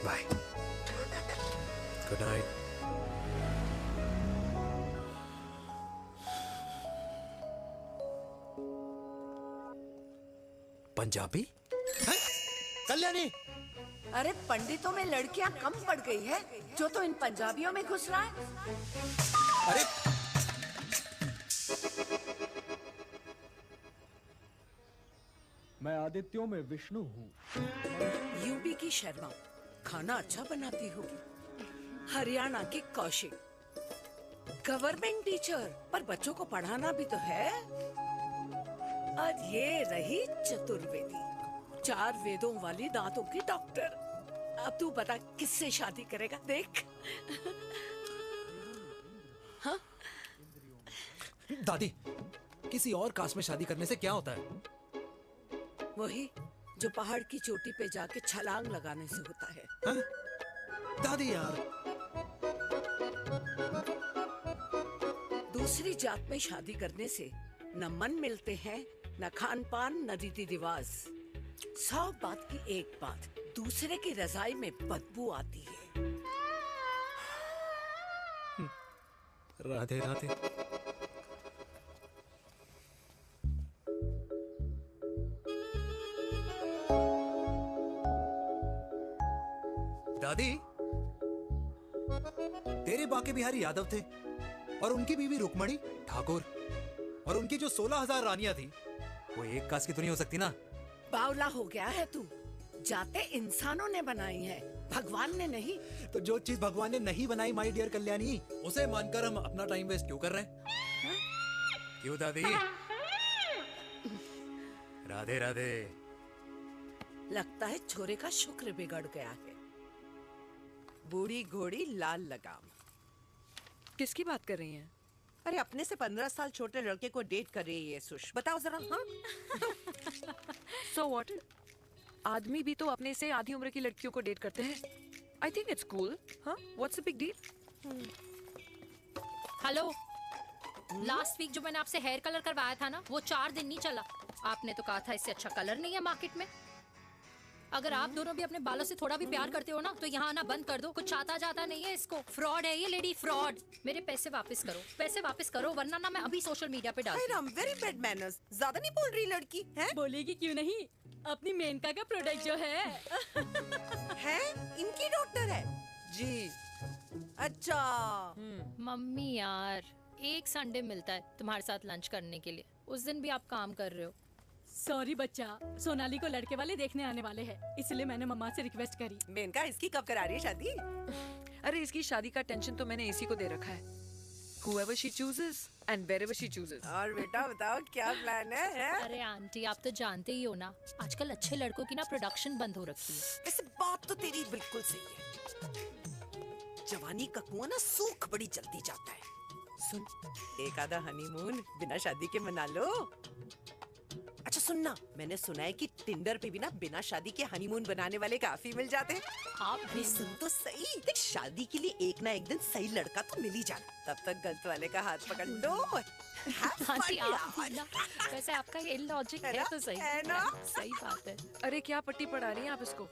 H: Bye. Good night. Punjabi? Kalyani.
I: अरे पंडितों में लड़कियां कम पड़ गई है जो तो इन पंजाबियों में घुस रहा है।
H: अरे
T: मैं आदित्यों में विष्णु हूँ।
I: यूपी की शर्मा खाना अच्छा बनाती होगी। हरियाणा की कौशिक गवर्नमेंट टीचर, पर बच्चों को पढ़ाना भी तो है। और ये रही चतुर्वेदी, 4 वेदों वाली दांतों की डॉक्टर। अब तू बता किससे शादी करेगा? देख। हाँ?
H: दादी, किसी और कास्ट में शादी करने से क्या होता है?
I: वही जो पहाड़ की चोटी पे जाके छलांग लगाने से होता है।
H: हा? दादी यार,
I: दूसरी जात में शादी करने से न मन मिलते हैं, न खान पान, न रीति रिवाज। 100 बात की एक बात, दूसरे की रजाई में बदबू आती है।
H: राधे राधे। दादी, तेरे बाके बिहारी यादव थे और उनकी बीवी रुक्मणी ठाकुर, और उनकी जो 16,000 रानियां थी वो एक कास्ट की तो नहीं हो सकती ना?
I: बावला हो गया है तू। जाते इंसानों ने बनाई है, भगवान ने नहीं।
H: तो जो चीज भगवान ने नहीं बनाई माय डियर कल्याणी, उसे मानकर हम अपना टाइम वेस्ट क्यों कर रहे हैं? क्यों दादी? राधे राधे।
I: लगता है छोरे का शुक्र बिगड़ गया है।
M: बूढ़ी घोड़ी लाल लगाम। किसकी बात कर रही हैं?
T: अरे अपने से 15 साल छोटे लड़के को डेट कर रही है सुश, बताओ जरा। हाँ
M: So what? आदमी भी तो अपने से आधी उम्र की लड़कियों को डेट करते हैं। I think it's cool. हाँ? What's the big deal?
L: Hello, last week जो मैंने आपसे हेयर कलर करवाया था ना, वो 4 दिन नहीं चला। आपने तो कहा था इससे अच्छा कलर नहीं है मार्केट में। अगर आप दोनों भी अपने बालों से थोड़ा भी प्यार करते हो ना, तो यहाँ आना बंद कर दो। कुछ आता जाता नहीं है इसको। फ्रॉड है ये लेडी, फ्रॉड। मेरे पैसे वापस करो, पैसे वापस करो, वरना ना मैं अभी सोशल मीडिया पे डालती हूँ।
T: Very bad manners. ज्यादा नहीं बोल रही लड़की है?
Q: बोलेगी क्यों नहीं? अपनी मेनका का प्रोडक्ट जो है
T: है इनकी डॉक्टर है जी। अच्छा
L: मम्मी यार, एक संडे मिलता है तुम्हारे साथ लंच करने के लिए, उस दिन भी आप काम कर रहे हो।
Q: सॉरी बच्चा, सोनाली को लड़के वाले देखने आने वाले हैं, इसलिए मैंने मम्मा से रिक्वेस्ट करी।
T: मेनका इसकी कब करा रही है शादी?
M: अरे इसकी शादी का टेंशन तो मैंने इसी को दे रखा है। Whoever she chooses and wherever she chooses.
T: और बेटा बताओ क्या प्लान है?
L: अरे आंटी, आप तो जानते ही हो ना, आजकल अच्छे लड़कों की ना प्रोडक्शन बंद हो रखी है।
T: वैसे बात तो तेरी बिल्कुल सही है। जवानी का कुआं ना सूख बड़ी जल्दी जाता है। सुन, एक आधा हनीमून बिना शादी के मना लो। अच्छा सुनना, मैंने सुना है कि टिंडर पे भी ना बिना शादी के हनीमून बनाने वाले काफी मिल जाते हैं।
L: आप भी
T: सुन तो सही, देख शादी के लिए एक ना एक दिन सही लड़का तो मिल ही जाना, तब तक गलत वाले का हाथ पकड़ लो।
L: आंटी आप भी ना, वैसे आपका ये लॉजिक है तो सही है ना? सही बात है।
M: अरे क्या पट्टी पढ़ा रही हैं आप इसको?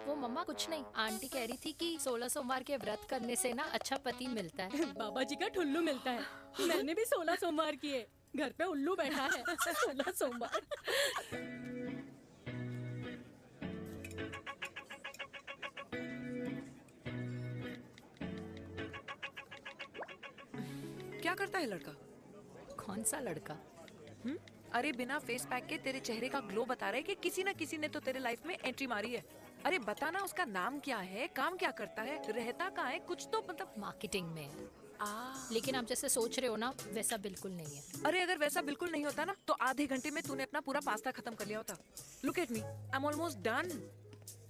L: वो मम्मा कुछ नहीं, आंटी कह रही थी कि 16 सोमवार के व्रत करने से ना अच्छा पति मिलता है।
Q: बाबा जी का ठुल्लू मिलता है। मैंने भी 16 सोमवार किए, घर पे उल्लू बैठा है। 16 सोमवार।
M: क्या करता है लड़का?
L: कौन सा लड़का?
M: अरे बिना फेस पैक के तेरे चेहरे का ग्लो बता रहा है कि किसी ना किसी ने तो तेरे लाइफ में एंट्री मारी है। अरे बताना उसका नाम क्या है, काम क्या करता है, रहता कहाँ है, कुछ तो मतलब।
L: मार्केटिंग में। लेकिन आप जैसे सोच रहे हो ना, वैसा बिल्कुल नहीं है।
M: अरे अगर वैसा बिल्कुल नहीं होता ना, तो आधे घंटे में तूने अपना पूरा पास्ता खत्म कर लिया होता। Look at me, I'm almost done.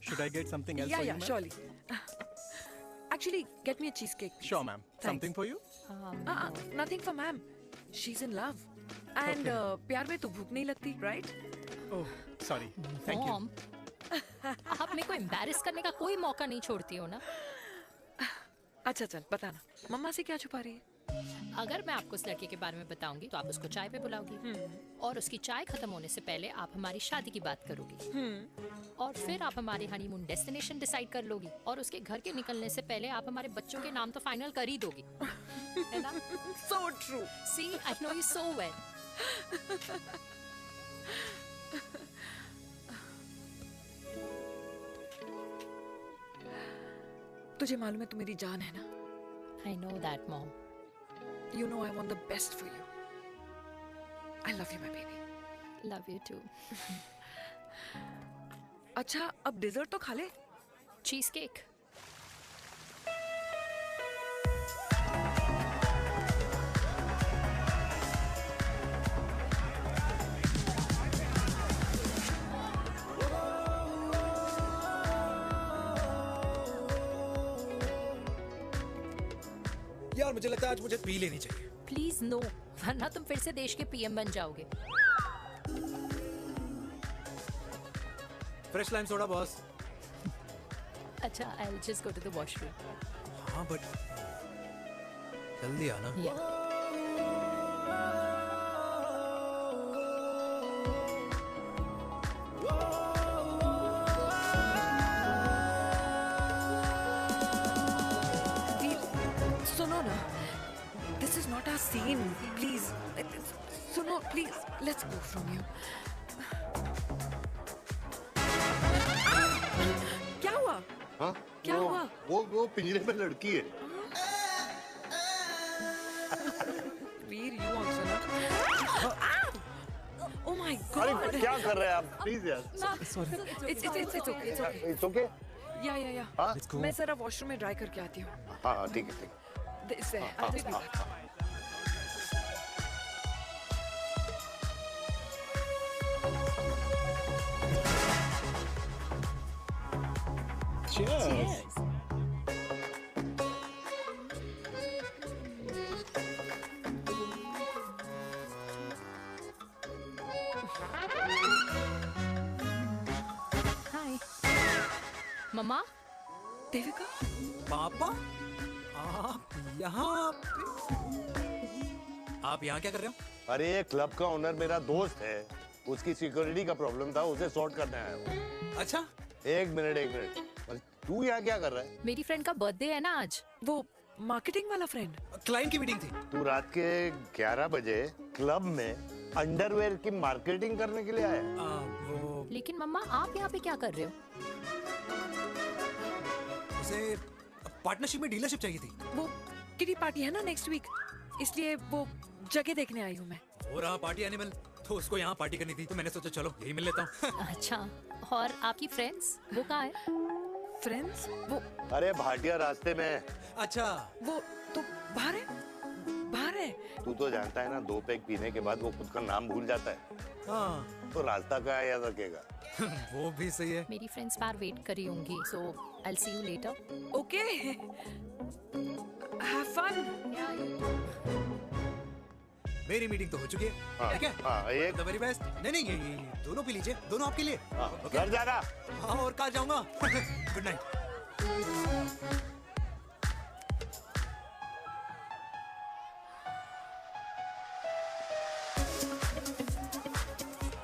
S: Should I get something else
M: Yeah,
S: for
M: yeah,
S: you, ma'am?
M: surely. Actually, get me a cheesecake.
S: Sure, ma'am.
M: Thanks.
S: Something for you?
M: Nothing for ma'am. She's in love. And प्यार में तो भूख नहीं लगती, right?
S: Oh, sorry. Thank you.
L: Mom, आप मेरे को embarrass करने का कोई मौका नहीं छोड़ती हो ना।
M: अच्छा चल बताना, मम्मा से क्या छुपा रही है?
L: अगर मैं आपको उस लड़के के बारे में बताऊंगी तो आप उसको चाय पे बुलाओगी, और उसकी चाय खत्म होने से पहले आप हमारी शादी की बात करोगी, और फिर आप हमारे हनीमून डेस्टिनेशन डिसाइड कर लोगी, और उसके घर के निकलने से पहले आप हमारे बच्चों के नाम तो फाइनल कर ही दोगी, है ना?
T: So true.
L: See, I know you so well.
M: तुझे मालूम है तू मेरी जान है ना?
L: I know that, mom.
M: You know I want the best for you. I love you, my baby.
L: Love you too.
M: अच्छा अब डिजर्ट तो खा ले।
L: Cheese cake.
H: यार मुझे लगता है आज मुझे पी लेनी चाहिए।
L: प्लीज नो, वरना तुम फिर से देश के पीएम बन जाओगे।
H: Fresh lime soda boss.
L: अच्छा, I'll just go to the washroom.
H: हाँ बट जल्दी आना।
M: सुनो ना, this is not our scene. Please, सुनो please, let's go from here. क्या हुआ?
E: हाँ?
M: क्या हुआ?
E: वो पिंजरे में लड़की है।
M: वीर, you also ना? Oh my my
C: अरे
M: God.
C: क्या कर रहे हैं आप प्लीज यार
M: It's okay.
C: इट्स ओके
M: या
C: हाँ?
M: मैं जरा वॉशरूम में ड्राई करके आती हूँ.
C: हाँ ठीक है ठीक
M: This है. I'll just be back.
S: Cheers.
L: हाय मम्मा.
M: देविका.
H: पापा आप यहाँ आप यहाँ क्या कर रहे हो?
C: अरे ये क्लब का ओनर मेरा दोस्त है, उसकी सिक्योरिटी का प्रॉब्लम था, उसे सॉर्ट करने आया हूँ.
H: अच्छा
C: एक मिनट अरे तू यहाँ क्या कर रहा है?
L: मेरी फ्रेंड का बर्थडे है ना आज.
M: वो मार्केटिंग वाला फ्रेंड.
H: क्लाइंट की मीटिंग थी.
C: तू रात के 11 बजे क्लब में अंडरवेयर की मार्केटिंग करने के लिए आया है?
L: लेकिन मम्मा आप यहाँ पे क्या कर रहे हो?
H: उसे पार्टनरशिप में डीलरशिप चाहिए थी.
M: वो किटी पार्टी है ना नेक्स्ट वीक, इसलिए वो जगह देखने आई हूँ मैं.
H: वो रहा पार्टी एनिमल, तो उसको यहाँ पार्टी करनी थी, तो मैंने सोचा चलो यही मिल लेता हूँ.
L: अच्छा, और आपकी फ्रेंड्स वो कहाँ है?
M: फ्रेंड्स वो
C: अरे भाटिया रास्ते में.
H: अच्छा
M: वो तो बाहर है. बाहर है.
C: तू तो जानता है ना, 2 पैक पीने के बाद वो खुद का नाम भूल जाता है.
H: हाँ
C: तो रास्ता क्या याद रखेगा?
H: वो भी सही है.
L: मेरी फ्रेंड्स बाहर वेट कर रही होंगी, so I will see you later.
M: Okay. Have fun.
H: मेरी मीटिंग तो हो चुकी है.
C: हाँ,
H: ठीक है.
C: हाँ, एक
H: द वेरी बेस्ट. नहीं ये दोनों पी लीजिए, दोनों आपके लिए.
C: घर जाना.
H: हाँ और कहाँ जाऊंगा. Good night.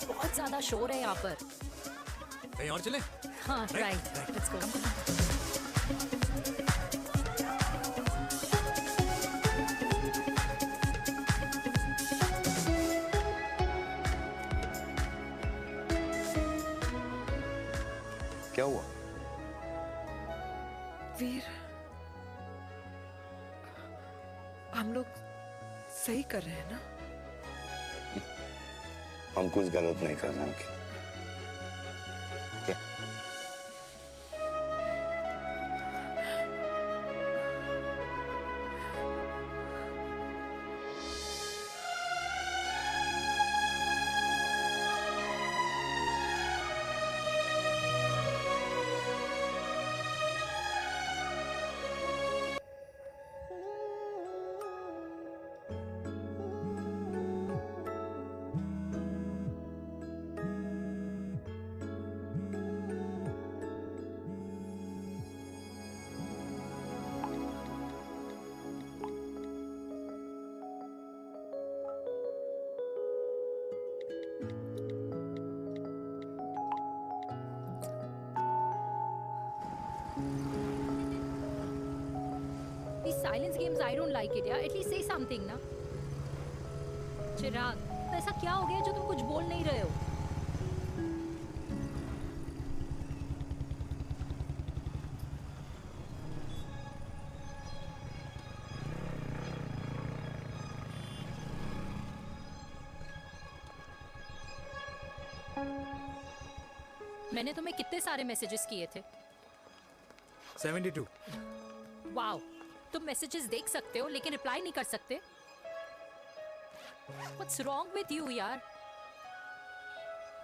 L: बहुत ज्यादा शोर है यहाँ पर.
H: कहीं और चले.
L: हाँ राइट. Let's go.
C: क्या हुआ?
M: वीर, हम लोग सही कर रहे हैं ना?
C: हम कुछ गलत नहीं कर रहे हैं. क्या?
L: These silence games, I don't like it. Yeah, at least say something, ना. चिराग, तो ऐसा क्या हो गया जो तुम कुछ बोल नहीं रहे हो? मैंने तुम्हें कितने सारे मैसेजेस किए थे?
H: 72.
L: वाओ, तुम मैसेजेस देख सकते हो लेकिन रिप्लाई नहीं कर सकते? What's wrong with you, यार?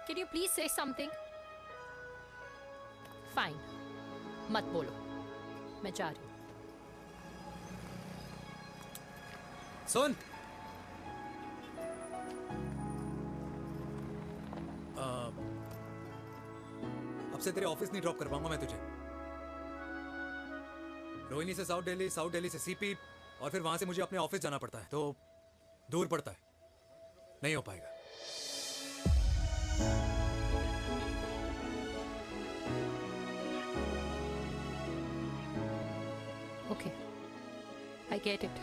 L: Can you please say something? Fine, मत बोलो, मैं जा रही हूँ.
H: सुन. अब से तेरे ऑफिस नहीं ड्रॉप कर पाऊंगा मैं तुझे. रोहिणी से साउथ दिल्ली से सीपी, और फिर वहां से मुझे अपने ऑफिस जाना पड़ता है, तो दूर पड़ता है, नहीं हो पाएगा.
L: Okay, I get it.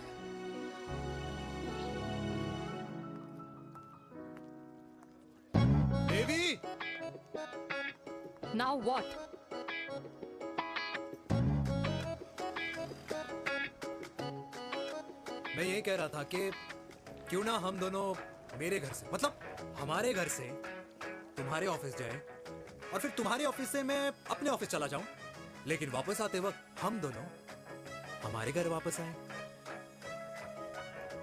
H: Devi!
L: Now what?
H: मैं ये कह रहा था कि क्यों ना हम दोनों मेरे घर से, मतलब हमारे घर से तुम्हारे ऑफिस जाए और फिर तुम्हारे ऑफिस से मैं अपने ऑफिस चला जाऊं, लेकिन वापस आते वक्त हम दोनों हमारे घर वापस आए।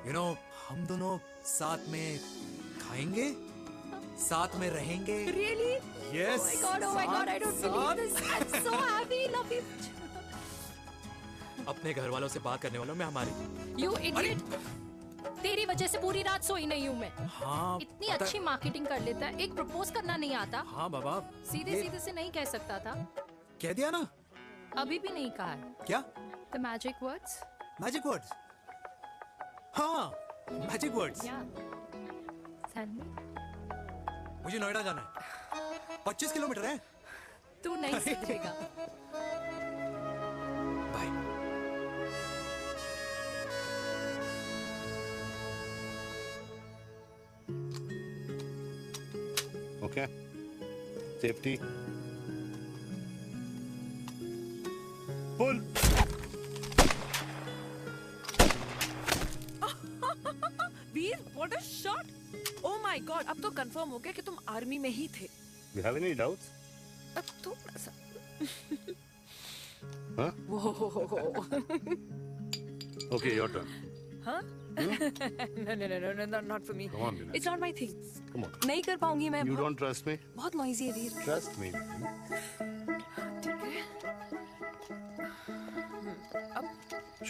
H: यू नो, हम दोनों साथ में खाएंगे, साथ में रहेंगे।
L: Really?
H: Yes.
L: Oh my God, I don't believe this. I'm so happy, love you.
H: अपने घर वालों से बात करने वालों में हमारी।
L: You idiot. तेरी वजह से पूरी रात सोई नहीं हूँ मैं।
H: हाँ,
L: इतनी अच्छी मार्केटिंग कर लेता है, एक प्रपोज करना नहीं आता।
H: हाँ बाबा,
L: सीधे सीधे से नहीं कह सकता था।
H: कह दिया ना।
L: अभी भी नहीं कहा है।
H: क्या?
L: The magic words.
H: Magic words? हाँ, magic words.
L: Yeah. Tell me.
H: मुझे नोएडा जाना है। 25 किलोमीटर है।
L: तू नहीं सुधरेगा।
C: Okay. Safety. Pull.
M: Veer, what a shot! Oh my God, अब तो कंफर्म हो गया कि तुम आर्मी में ही थे।
C: You have any doubts?
M: अब थोड़ा सा।
C: Huh?
M: Whoa.
C: Okay, your turn.
M: Huh? No, not for me.
C: Come on, Vinay.
M: It's not my thing.
C: Come on.
M: नहीं कर पाऊंगी मैं।
C: You don't trust me?
M: बहुत noisy है वीर।
C: Trust me.
M: ठीक है।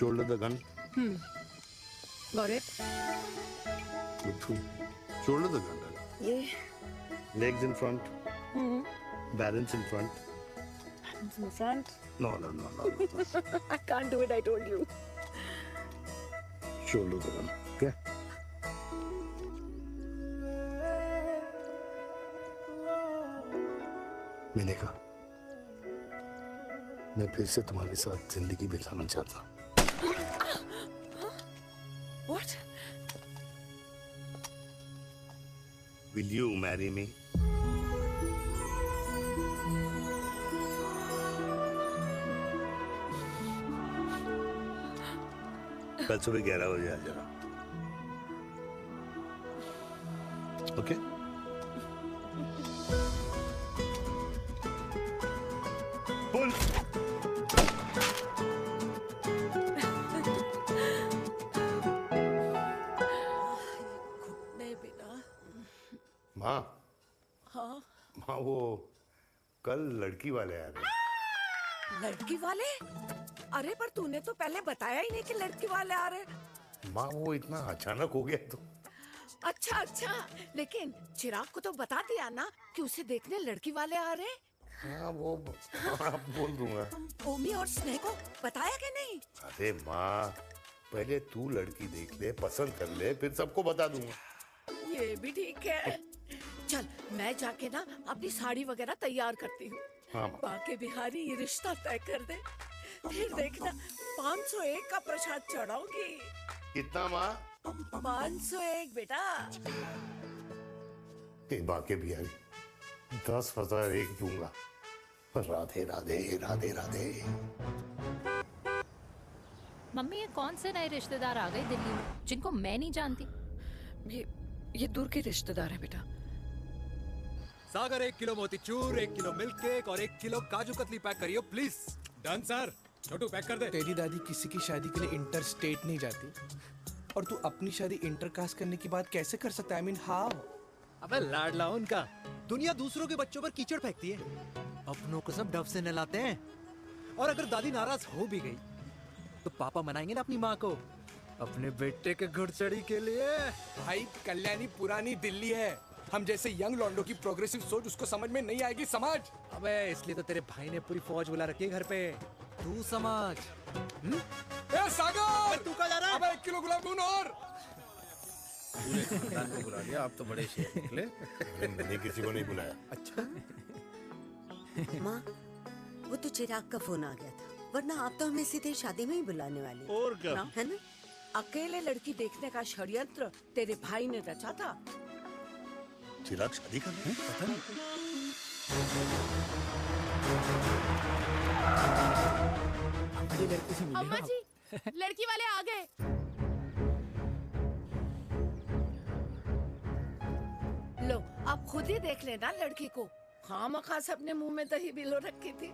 C: Shoulder the gun.
M: Got it.
C: Look through. Shoulder the gun.
M: ये।
C: Legs in front. Balance in front.
M: Hands in front.
C: No.
M: I can't do it. I told you.
C: Shoulder the gun. Okay. मैंने कहा मैं फिर से तुम्हारे साथ जिंदगी बिताना चाहता हूँ।
M: What?
C: Will you marry me? कल सुबह 11 बजे आ जाना। ओके? पुल। माँ,
I: हाँ,
C: माँ वो कल लड़की वाले आ रहे।
I: लड़की वाले? अरे पर तूने तो पहले बताया ही नहीं कि लड़की वाले आ रहे।
C: माँ वो इतना अचानक हो गया तो।
I: अच्छा, लेकिन चिराग को तो बता दिया ना कि उसे देखने लड़की वाले आ रहे।
C: हाँ वो बोल दूंगा।
I: ओमी और स्नेह को बताया कि नहीं?
C: अरे माँ, पहले तू लड़की देख ले, पसंद कर ले, फिर सबको बता दूंगा।
I: ये भी ठीक है। चल मैं जाके ना अपनी साड़ी वगैरह तैयार करती हूँ।
C: हाँ,
I: बाके बिहारी ये रिश्ता तय कर दे, फिर देखना 501 का प्रसाद चढ़ाऊंगी।
C: कितना माँ?
I: 501 बेटा।
C: बाके बिहारी 10,001 दूंगा। राधे राधे राधे राधे।
L: मम्मी, ये कौन से नए रिश्तेदार आ गए दिल्ली में जिनको मैं नहीं जानती?
M: ये दूर के रिश्तेदार हैं बेटा।
H: Sagar 1 kilo motichoor, 1 kilo milk cake और 1 किलो काजू कतली पैक करियो please. Done sir. Chhotu pack कर दे।
S: तेरी दादी किसी की शादी के लिए इंटर स्टेट नहीं जाती और तू अपनी शादी इंटर कास्ट करने की बात कैसे कर सकता है? I mean how?
H: अबे लाडला उनका। दुनिया दूसरों के बच्चों पर कीचड़ फेंकती है, अपनों को सब डब से नहलाते हैं। और अगर दादी नाराज हो भी गई तो पापा मनाएंगे ना अपनी माँ को अपने बेटे के घुड़चड़ी के लिए।
S: भाई कल्याणी पुरानी दिल्ली है, हम जैसे यंग लॉन्डो की प्रोग्रेसिव सोच उसको समझ में नहीं आएगी। समझ?
H: अबे इसलिए तो तेरे भाई ने पूरी फौज बुला रखी है घर पे, तू समझ।
S: ए सागर,
H: तू कहाँ जा रहा है?
S: अबे 1 किलो गुलाब जामुन और।
K: पूरे खानदान को बुला लिया, आप तो बड़े शेर निकले।
C: मैंने किसी को नहीं बुलाया।
S: अच्छा।
O: माँ, वो तो चिराग का फोन आ गया था, वरना आप तो हमें सीधे शादी में ही बुलाने वाले।
C: और क्या?
O: है ना?
I: अकेले लड़की देखने का षड्यंत्र तेरे भाई ने रचा था।
C: चिराग शादी करना है? पता नहीं।
S: लड़की से मिले
R: अम्मा जी, लड़की वाले आ गए।
I: आप खुद ही देख लेना लड़की को, खामखास अपने मुंह में दही बिलो रखी थी।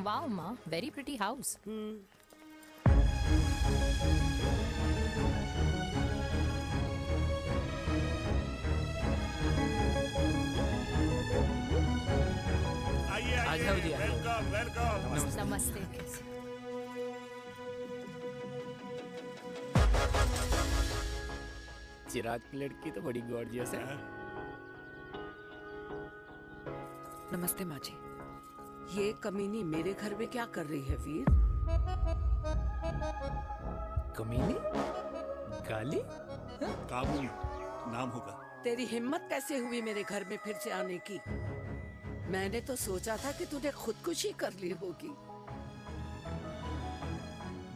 L: वाओ माँ, वेरी प्रिटी हाउस।
P: आ जाओ जी, आ जाओ।
C: Welcome welcome.
L: नमस्ते।
P: चिराग की लड़की तो बड़ी गॉर्जियस है।
I: नमस्ते माँ जी। ये कमीनी मेरे घर में क्या कर रही है वीर?
P: कमीनी? गाली?
G: काबुल नाम होगा।
I: तेरी हिम्मत कैसे हुई मेरे घर में फिर से आने की? मैंने तो सोचा था कि तूने खुदकुशी कर ली होगी।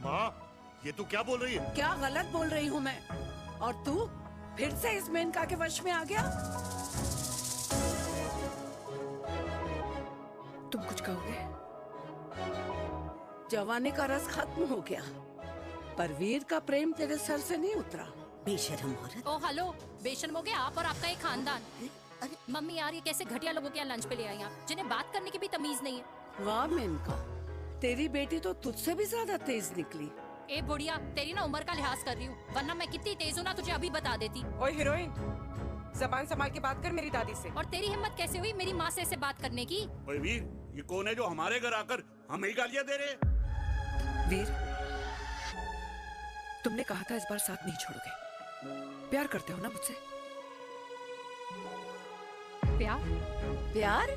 C: माँ, ये तू क्या बोल रही है?
I: क्या गलत बोल रही हूँ मैं? और तू फिर से इस मेनका के वश में आ गया?
M: तुम कुछ कहोगे?
I: जवानी का रस खत्म हो गया, पर वीर का प्रेम तेरे सर से नहीं उतरा।
O: बेशरम औरत।
L: ओ हेलो, बेशर्म हो गए आप और आपका एक खानदान। मम्मी यार, ये कैसे घटिया लोगों के यहाँ लंच पे ले आई आप, जिन्हें बात करने की भी तमीज नहीं है।
I: वाह मेनका, तेरी बेटी तो तुझसे भी ज्यादा तेज निकली।
L: ए बुढ़िया, तेरी ना उम्र का लिहाज कर रही हूँ, वरना मैं कितनी तेज हूँ ना तुझे अभी बता देती।
M: ओए हीरोइन, जबान संभाल के बात कर मेरी दादी से।
L: और तेरी हिम्मत कैसे हुई मेरी माँ से ऐसे बात करने की?
K: ओए वीर, ये कौन है जो हमारे घर आकर हमें ही गालियाँ दे रहे?
M: वीर, तुमने कहा था इस बार साथ नहीं छोड़ोगे। प्यार करते हो ना मुझसे?
L: प्यार?
I: प्यार?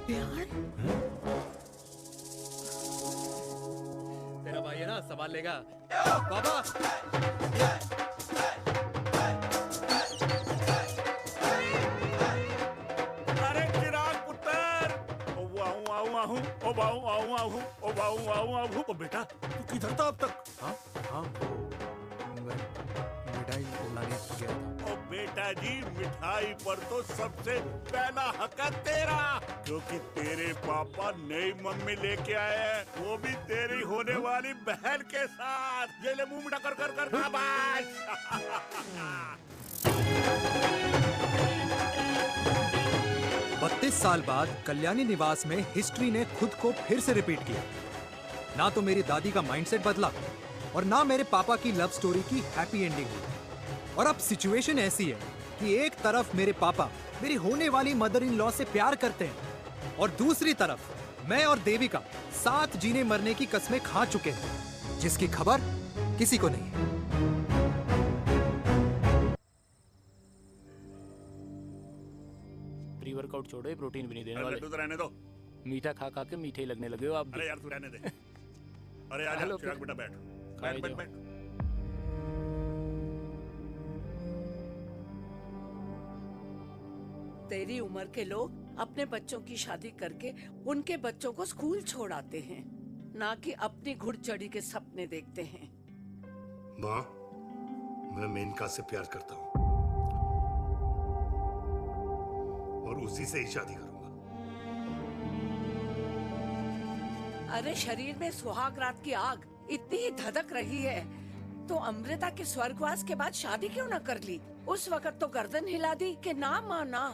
M: प्यार?
H: तेरा भाई है ना, संभाल लेगा। बाबा
K: अरे चिराग पुत्र, ओ वाहू आऊ आहू, ओ वाहू आऊ आहू, ओ वाहू आऊ आहू। ओ बेटा, तू किधर था अब तक?
H: हाँ हाँ, मिठाई लाने गया था।
K: ओ बेटा जी, मिठाई पर तो सबसे पहला हक है तेरा, क्योंकि तेरे पापा नई मम्मी लेके आए हैं, वो भी तेरी होने वाली बहन के साथ। ये ले मुंह मीठा कर कर कर शाबाश।
H: 32 साल बाद कल्याणी निवास में हिस्ट्री ने खुद को फिर से रिपीट किया। ना तो मेरी दादी का माइंडसेट बदला और ना मेरे पापा की लव स्टोरी की हैप्पी एंडिंग हुई। और अब सिचुएशन ऐसी है कि एक तरफ मेरे पापा मेरी होने वाली मदर इन लॉ से प्यार करते हैं और दूसरी तरफ मैं और देविका साथ जीने मरने की कस्में खा चुके हैं, जिसकी खबर किसी को नहीं है।
P: प्री वर्कआउट छोड़ो, ये प्रोटीन भी नहीं देने वाले।
K: लड्डू तो रहने दो।
P: मीठा खा खा के मीठे ही लगने लगे हो आप भी।
K: अरे यार तू रहने दे। अरे आ जा चिराग बेटा, बैठ बैठ बैठ बैठ।
I: तेरी उम्र के लोग अपने बच्चों की शादी करके उनके बच्चों को स्कूल छोड़ाते हैं, ना कि अपनी घुड़चढ़ी के सपने देखते हैं।
E: माँ, मैं मेनका से प्यार करता हूँ और उसी से ही शादी करूंगा।
I: अरे शरीर में सुहाग रात की आग इतनी ही धधक रही है तो अमृता के स्वर्गवास के बाद शादी क्यों न कर ली? उस वक्त तो गर्दन हिला दी कि ना माना,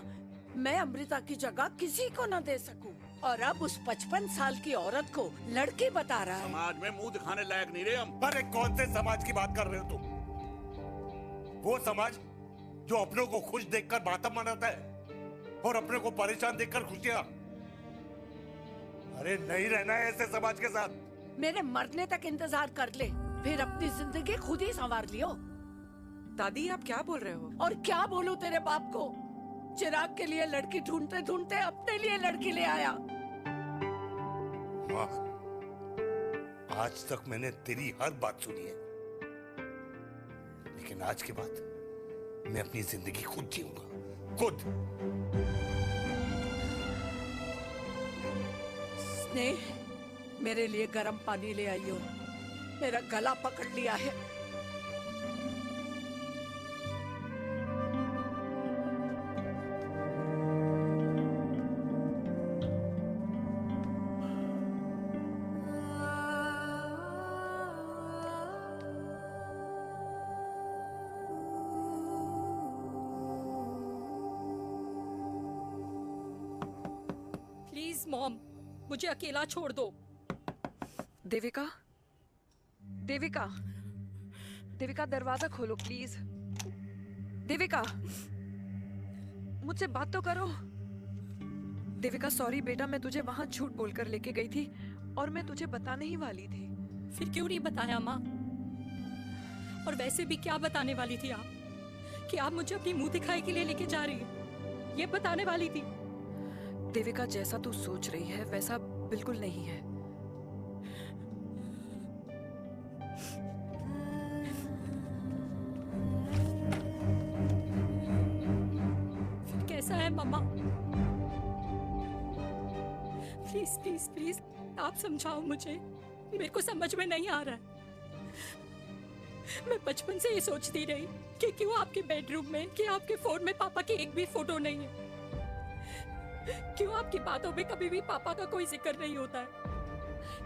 I: मैं अमृता की जगह किसी को न दे सकूं। और अब उस 55 साल की औरत को लड़की बता रहा है।
K: समाज में मुंह दिखाने लायक नहीं रहे हम।
G: अरे कौन से समाज की बात कर रहे हो तुम? वो समाज जो अपनों को खुश देखकर मातम मनाता है और अपने को परेशान देखकर खुशियां। अरे नहीं रहना है ऐसे समाज के साथ।
I: मेरे मरने तक इंतजार कर ले, फिर अपनी जिंदगी खुद ही संवार लियो।
M: दादी आप क्या बोल रहे हो?
I: और क्या बोलूं तेरे बाप को? चिराग के लिए लड़की ढूंढते ढूंढते अपने लिए लड़की ले आया।
E: माँ, आज तक मैंने तेरी हर बात सुनी है, लेकिन आज के बाद मैं अपनी जिंदगी खुद जीऊंगा, खुद।
I: स्नेह, मेरे लिए गर्म पानी ले आइयो, मेरा गला पकड़ लिया है।
L: प्लीज मॉम, मुझे अकेला छोड़ दो।
M: देविका, देविका, देविका दरवाजा खोलो प्लीज। देविका, मुझसे बात तो करो। देविका सॉरी बेटा, मैं तुझे वहां झूठ बोलकर लेके गई थी और मैं तुझे बताने ही वाली थी।
L: फिर क्यों नहीं बताया माँ? और वैसे भी क्या बताने वाली थी आप? कि आप मुझे अपनी मुंह दिखाई के लिए लेके जा रही है, ये बताने वाली थी।
M: देविका जैसा तू सोच रही है वैसा बिल्कुल नहीं है।
L: फिर कैसा है मम्मा? प्लीज प्लीज प्लीज आप समझाओ मुझे, मेरे को समझ में नहीं आ रहा है। मैं बचपन से ये सोचती रही कि क्यों आपके बेडरूम में, कि आपके फोन में पापा की एक भी फोटो नहीं है, क्यों आपकी बातों में कभी भी पापा का कोई जिक्र नहीं होता है,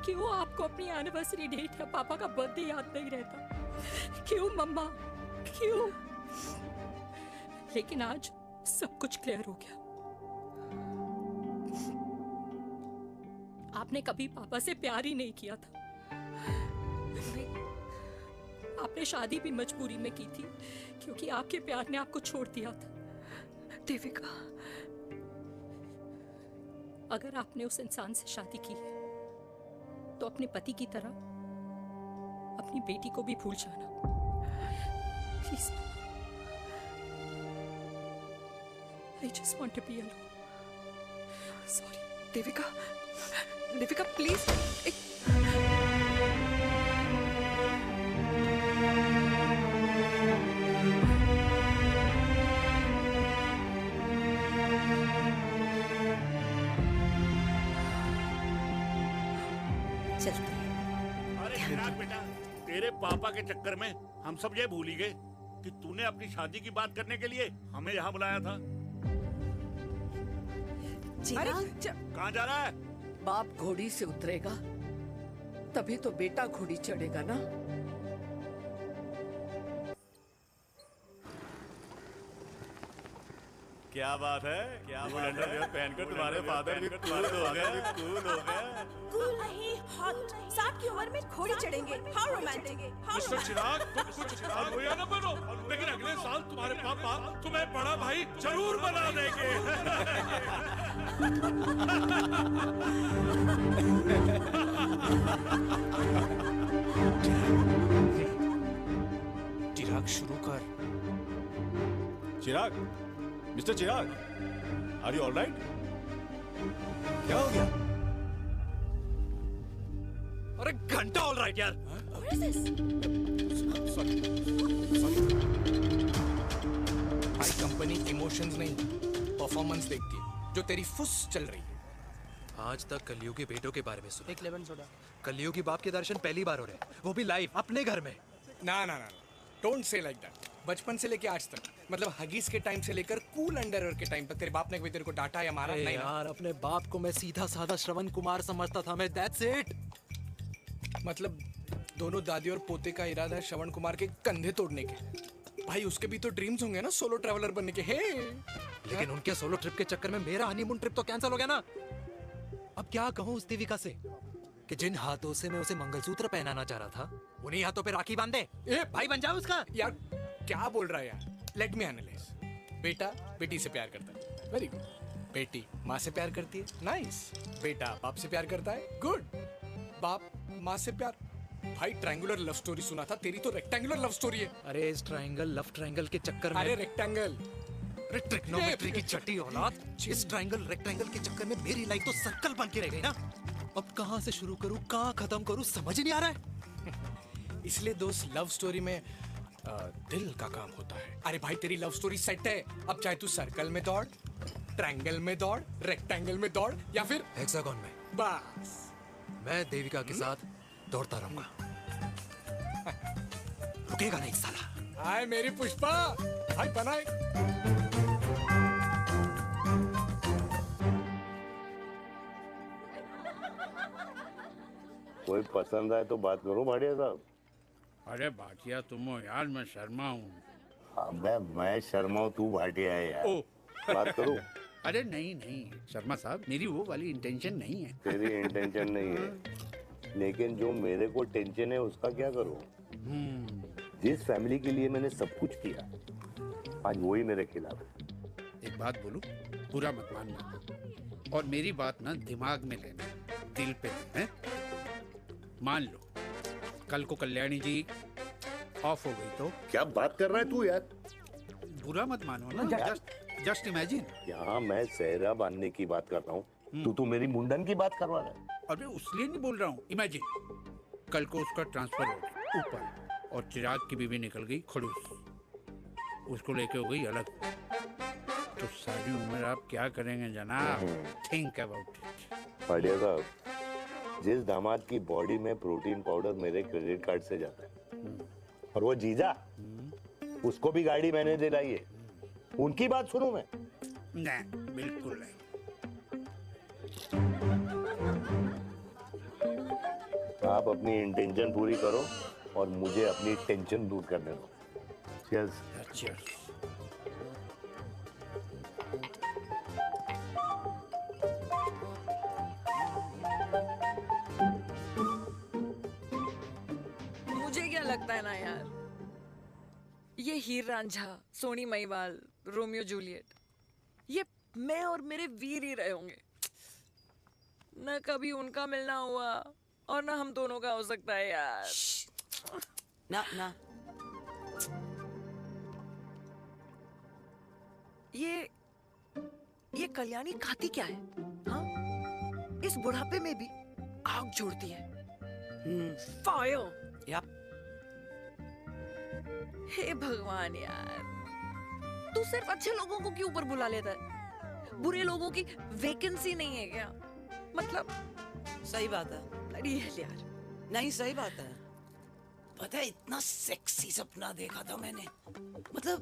L: क्यों आपको अपनी एनिवर्सरी डेट या पापा का बर्थडे याद नहीं रहता, क्यों मम्मा, क्यों? लेकिन आज सब कुछ क्लियर हो गया। आपने कभी पापा से प्यार ही नहीं किया था। आपने शादी भी मजबूरी में की थी क्योंकि आपके प्यार ने आपको छोड़ दिया था।
M: देविका,
L: अगर आपने उस इंसान से शादी की है तो अपने पति की तरह अपनी बेटी को भी भूल जाना please. I just want to be alone.
M: Sorry, Devika, Devika please.
E: अरे चिराग बेटा, तेरे पापा के चक्कर में हम सब ये भूल ही गए कि तूने अपनी शादी की बात करने के लिए हमें यहाँ बुलाया था। कहाँ जा रहा है?
I: बाप घोड़ी से उतरेगा तभी तो बेटा घोड़ी चढ़ेगा ना।
N: क्या बात है, क्या अंडरवियर पहनकर तुम्हारे फादर भी कूल हो गए, कूल हो गए।
Q: कूल नहीं, हॉट। 60 की उम्र में घोड़ी चढ़ेंगे, हाउ रोमांटिक।
G: मिस्टर चिराग, तुम कुछ अलगोया न बनो, लेकिन अगले साल तुम्हारे पापा तुम्हें बड़ा भाई जरूर बना देंगे।
S: चिराग शुरू कर।
N: Chirag, mister Chirag, are you alright? क्या हो गया?
H: अरे घंटा ऑलराइट यार। भाई कंपनी इमोशंस नहीं, परफॉर्मेंस देखती है, जो तेरी फुस चल रही है।
U: आज तक कलयुगी बेटों के बारे में सुना।
H: एक लेमन सोडा।
U: कलयुगी बाप के दर्शन पहली बार हो रहे हैं, वो भी लाइव अपने घर में।
H: ना ना ना, डोंट से लाइक दैट। बचपन से लेके आज तक, मतलब हगीज के टाइम से लेकर कूल अंडरवेयर के टाइम तक तेरे बाप ने कभी तेरे को डांटा या मारा नहीं?
U: यार अपने बाप को मैं सीधा साधा श्रवण कुमार समझता था मैं, दैट्स इट।
H: मतलब दोनों दादी और पोते का इरादा है श्रवण कुमार के कंधे तोड़ने के। भाई उसके भी तो ड्रीम्स होंगे ना सोलो ट्रैवलर बनने के। हे
U: लेकिन उनके सोलो ट्रिप के चक्कर में मेरा हनीमून ट्रिप तो कैंसिल हो गया ना। अब क्या कहूँ उस देविका से कि जिन हाथों से मैं उसे मंगलसूत्र पहनाना चाह रहा था उन्हीं हाथों पे राखी बांध दे। भाई बन जाओ उसका।
H: यार क्या बोल रहा है यार? Let me analyse. बेटा बेटी से प्यार करता है, वेरी गुड। बेटी माँ से प्यार करती है, नाइस। बेटा बाप से प्यार करता है, गुड। बाप माँ से प्यार। भाई ट्रायंगुलर लव स्टोरी सुना था, तेरी तो रेक्टेंगुलर लव स्टोरी है।
U: अरे इस ट्रायंगल लव ट्रायंगल के चक्कर में,
H: अरे रेक्टेंगल,
U: अरे ट्रिग्नोमेट्री की छठी औलाद, इस ट्रायंगल रेक्टेंगल के चक्कर में मेरी लाइफ तो सर्कल बन के रह गई ना। अब कहाँ से शुरू करूँ, कहाँ खत्म करूँ, समझ ही नहीं आ रहा है।
H: इसलिए दोस्त लव स्टोरी में दिल का काम होता है। अरे भाई तेरी लव स्टोरी सेट है, अब चाहे तू सर्कल में दौड़, ट्रायंगल में दौड़, रेक्टेंगल में दौड़ या फिर
U: हेक्सागन में।
H: बस
U: मैं देविका के साथ दौड़ता रहूंगा, रुकेगा नहीं साला।
H: हाय मेरी पुष्पा, हाय बनाए।
C: कोई पसंद आए तो बात करो भाटिया साहब।
K: अरे भाटिया तुम हो यार, मैं शर्मा हूँ।
C: अबे मैं शर्मा हूँ, तू भाटिया है यार। बात करो।
K: अरे नहीं नहीं शर्मा साहब, मेरी वो वाली इंटेंशन नहीं है।
C: तेरी इंटेंशन नहीं है, लेकिन जो मेरे को टेंशन है उसका क्या करूं? जिस फैमिली के लिए मैंने सब कुछ किया, आज वही मेरे खिलाफ है।
K: एक बात बोलूं, बुरा मत मानना, और मेरी बात ना दिमाग में लेना, दिल पे है। मान लो कल को कल्याणी जी ऑफ हो गई तो?
C: क्या बात कर रहा है तू यार?
K: बुरा मत मानो ना, जस्ट इमेजिन।
C: यहाँ मैं सेहरा बांधने की बात कर रहा हूँ, तू तो मेरी मुंडन की बात करवा रहा है।
K: अरे उसलिए नहीं बोल रहा हूँ, इमेजिन कल को उसका ट्रांसफर हो गया ऊपर और चिराग की बीवी निकल गई खड़ूस, उसको लेके हो गई अलग, तो सारी उम्र आप क्या करेंगे जनाब? Think about it.
C: बढ़िया साहब, जिस दामाद की बॉडी में प्रोटीन पाउडर मेरे क्रेडिट कार्ड से जाता है, और वो जीजा, उसको भी गाड़ी मैंने दिलाई है, उनकी बात सुनूं मैं?
K: नहीं, बिल्कुल नहीं।
C: आप अपनी इंटेंशन पूरी करो और मुझे अपनी टेंशन दूर करने दो। Cheers.
K: Cheers.
M: मुझे क्या लगता है ना यार, ये हीर रांझा, सोनी महिवाल, रोमियो जूलियट, ये मैं और मेरे वीर ही रहे होंगे। न कभी उनका मिलना हुआ और ना हम दोनों का हो सकता है यार।
T: ना ना,
M: ये कल्याणी खाती क्या है? हाँ, इस बुढ़ापे में भी आग छोड़ती है। फायर।
T: यप।
M: हे भगवान यार, तू सिर्फ अच्छे लोगों को क्यों ऊपर बुला लेता है? बुरे लोगों की वैकेंसी नहीं है क्या? मतलब
T: सही बात है।
M: अरे यार,
T: नहीं सही बात है। पता है इतना सेक्सी सपना देखा था मैंने, मतलब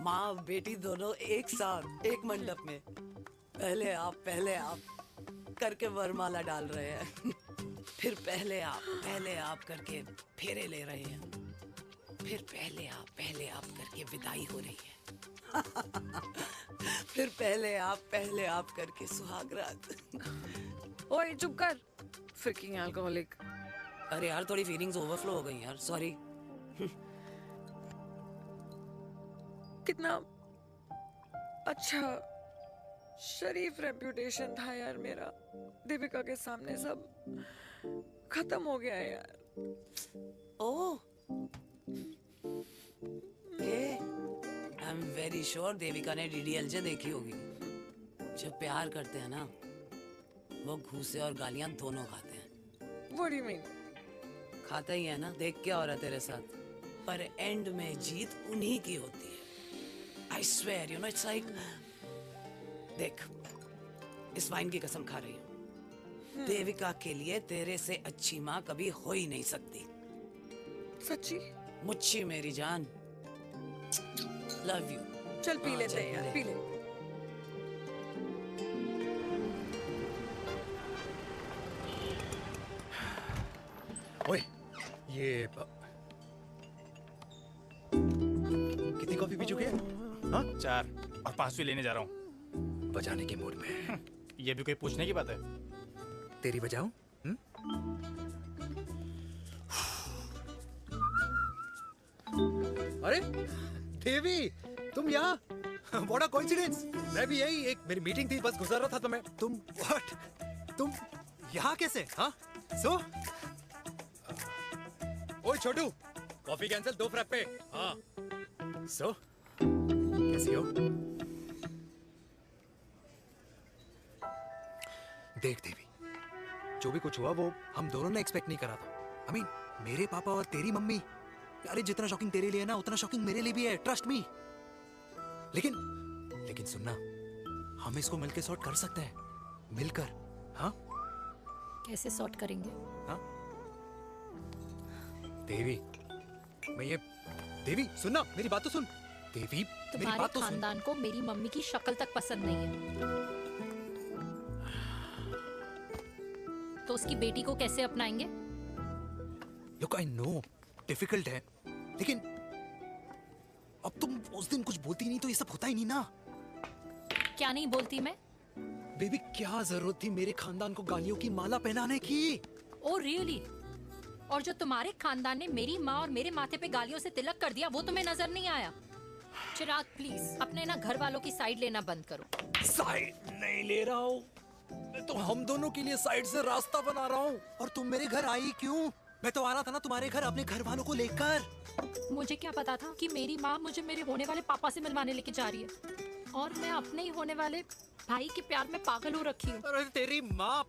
T: माँ बेटी दोनों एक साथ एक मंडप में, पहले आप करके वरमाला डाल रहे हैं, फिर पहले आप करके फेरे ले रहे हैं, फिर पहले आप करके विदाई हो रही है, फिर पहले आप करके सुहागरात।
M: ओए चुप कर, फ्रिकिंग अल्कोहलिक।
T: अरे यार थोड़ी फीलिंग्स ओवरफ्लो हो गई यार, सॉरी।
M: कितना अच्छा शरीफ रेप्यूटेशन था यार मेरा, दीपिका के सामने सब खत्म हो गया है यार।
T: Oh, I am very sure Devika ने डीडीएलजे देखी होगी। जब प्यार करते हैं ना, वो घूसे और गालियां दोनों खाते हैं।
M: What do you mean?
T: खाता ही है ना, देख क्या हो रहा है तेरे साथ, पर एंड में जीत उन्हीं की होती है। I swear, you know, it's like, देख, इस वाइन की कसम खा रही हूँ, देविका के लिए तेरे से अच्छी माँ कभी हो ही नहीं सकती।
M: सच्ची?
T: मुच्छी मेरी जान, लव यू।
M: चल पी लेते हैं यार, पी ले।
H: ओए, ये कितनी कॉफी पी चुके हैं? हाँ?
P: 4 और 5वीं लेने जा रहा हूँ।
H: बजाने के मूड में।
P: ये भी कोई पूछने की बात है?
H: तेरी बजाऊं? अरे देवी, तुम यहाँ? What a coincidence! मैं भी यही, एक मेरी मीटिंग थी, बस गुजर रहा था तो मैं, तुम यहाँ कैसे? हाँ? ओए छोटू, कॉफी कैंसिल, 2 फ्रैप पे। हाँ। कैसी हो? देख देवी, जो भी कुछ हुआ वो हम दोनों ने एक्सपेक्ट नहीं करा था। I mean, मेरे पापा और तेरी मम्मी, अरे जितना शॉकिंग तेरे लिए है ना, उतना शॉकिंग मेरे लिए भी है, ट्रस्ट मी। लेकिन सुनना, हम इसको मिलकर सॉर्ट कर सकते हैं, मिलकर। हाँ?
L: कैसे सॉर्ट करेंगे?
H: हाँ? देवी, देवी सुनना, मेरी बात तो सुन। देवी, मेरी बात तो सुन।
L: खानदान को मेरी मम्मी की शक्ल तक पसंद नहीं है, तो उसकी बेटी को कैसे अपनाएंगे?
H: Look, I know, डिफिकल्ट है, लेकिन अब तुम उस दिन कुछ बोलती नहीं तो ये सब होता ही नहीं ना।
L: क्या नहीं बोलती मैं?
U: बेबी क्या जरूरत थी मेरे खानदान को गालियों की माला पहनाने की?
L: Oh really? और जो तुम्हारे खानदान ने मेरी माँ और मेरे माथे पे गालियों से तिलक कर दिया वो तुम्हें नजर नहीं आया? चिराग प्लीज अपने ना घर वालों की साइड लेना बंद करो।
U: साइड नहीं ले रहा हूँ, मैं तो हम दोनों के लिए साइड से रास्ता बना रहा हूँ। और तुम मेरे घर आई क्यों? मैं तो आ रहा था ना तुम्हारे घर अपने घर वालों को लेकर।
L: मुझे क्या पता था कि मेरी माँ मुझे मेरे होने वाले पापा से मिलवाने लेके जा रही है, और मैं अपने ही होने वाले भाई के प्यार में पागल हो रखी हूँ।
U: अरे तेरी माँ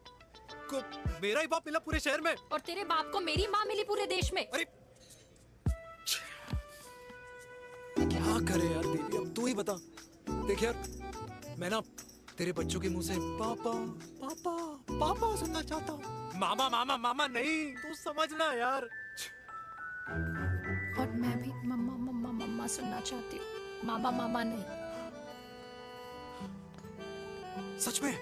U: को मेरा ही बाप मिला पूरे शहर में,
L: और तेरे बाप को मेरी माँ मिली पूरे देश में।
U: अरे क्या करे यार देवी, अब तू ही बता। देख यार मैं ना तेरे बच्चों के मुंह से पापा पापा पापा सुनना चाहता हूँ। मामा मामा मामा नहीं, तू समझना यार।
L: और मैं भी मम्मा मम्मा मम्मा सुनना चाहती हूँ, मामा मामा नहीं।
U: सच में?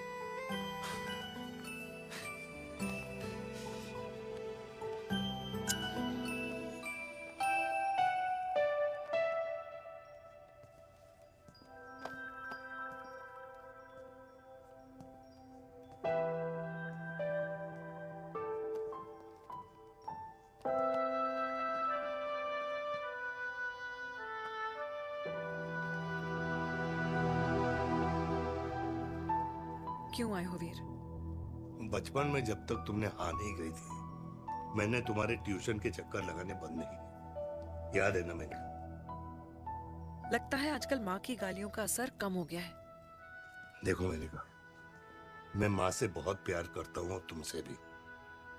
M: क्यों आए हो वीर?
C: बचपन में जब तक तुमने हाँ नहीं गई थी, मैंने तुम्हारे ट्यूशन के चक्कर लगाने बंद नहीं किए। याद है ना मैंने?
M: लगता है आजकल माँ की गालियों का असर कम हो गया है।
C: देखो मैंने कहा, मैं माँ से बहुत प्यार करता हूँ और तुमसे भी,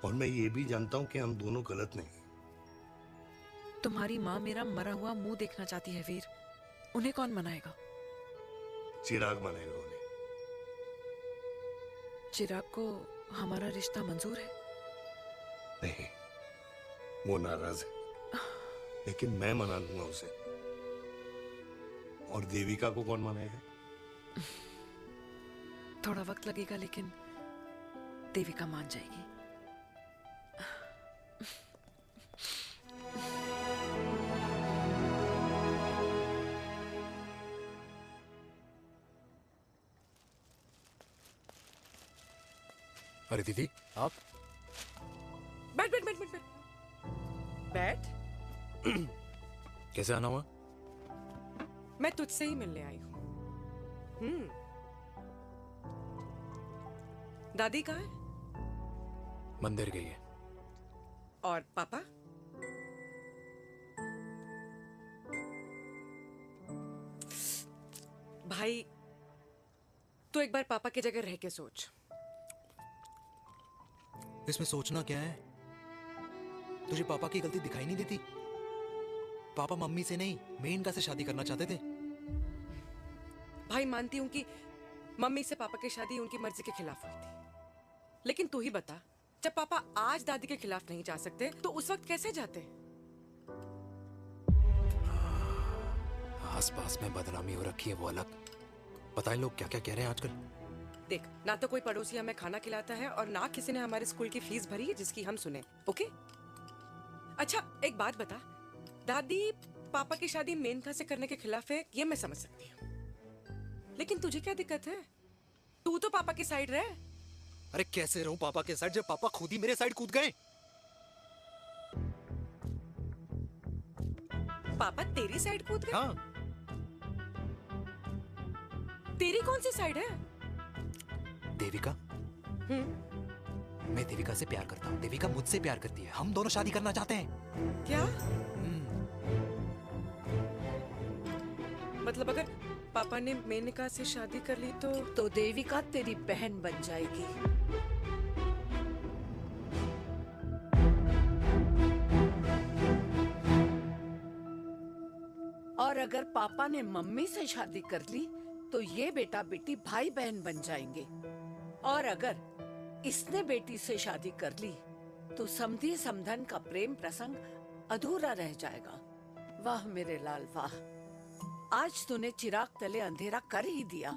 C: और मैं ये भी जानता हूँ कि हम दोनों गलत नहीं।
M: तुम्हारी माँ मेरा मरा हुआ मुंह देखना चाहती है वीर। उन्हें कौन मनाएगा?
C: चिराग मनाएगा उन्हें।
M: चिराग को हमारा रिश्ता मंजूर है?
C: नहीं, वो नाराज है, लेकिन मैं मना लूंगा उसे। और देविका को कौन मनाएगा?
M: थोड़ा वक्त लगेगा, लेकिन देविका मान जाएगी।
U: अरे दीदी आप
M: बैठ बैठ बैठ बैठ बैठ बैठ।
U: कैसे आना हुआ?
M: मैं तुझसे ही मिलने आई हूँ। दादी कहाँ है?
U: मंदिर गई है।
M: और पापा? भाई तू एक बार पापा की जगह रह के सोच।
U: इसमें सोचना क्या है? तुझे पापा की गलती दिखाई नहीं देती? पापा मम्मी से नहीं मेनका से शादी करना चाहते थे।
M: भाई मानती हूं कि मम्मी से पापा की शादी उनकी मर्जी के खिलाफ हुई थी, लेकिन तू ही बता, जब पापा आज दादी के खिलाफ नहीं जा सकते तो उस वक्त कैसे जाते?
U: आस पास में बदनामी हो रखी है वो अलग। पता है लोग क्या क्या कह रहे हैं आजकल।
M: देख, ना तो कोई पड़ोसी हमें खाना खिलाता है और ना किसी ने हमारे स्कूल की फीस भरी है जिसकी हम सुने। ओके? अच्छा एक बात बता, दादी पापा की शादी मेनका से करने के खिलाफ है, ये मैं समझ सकती हूँ, लेकिन तुझे क्या दिक्कत है? तू तो पापा की साइड रहे।
U: अरे कैसे रहूं पापा के साइड जब पापा खुद ही मेरे साइड कूद गए?
M: पापा तेरी साइड कूद गए?
U: हाँ।
M: तेरी कौन सी साइड है?
U: देविका। मैं देविका से प्यार करता हूँ, देविका मुझसे प्यार करती है, हम दोनों शादी करना चाहते हैं।
M: क्या? मतलब अगर पापा ने मेनका से शादी कर ली तो
I: देविका तेरी बहन बन जाएगी। और अगर पापा ने मम्मी से शादी कर ली तो ये बेटा बेटी भाई बहन बन जाएंगे। और अगर इसने बेटी से शादी कर ली तो समधी समधन का प्रेम प्रसंग अधूरा रह जाएगा। वाह मेरे लाल वाह, आज तूने चिराग तले अंधेरा कर ही दिया,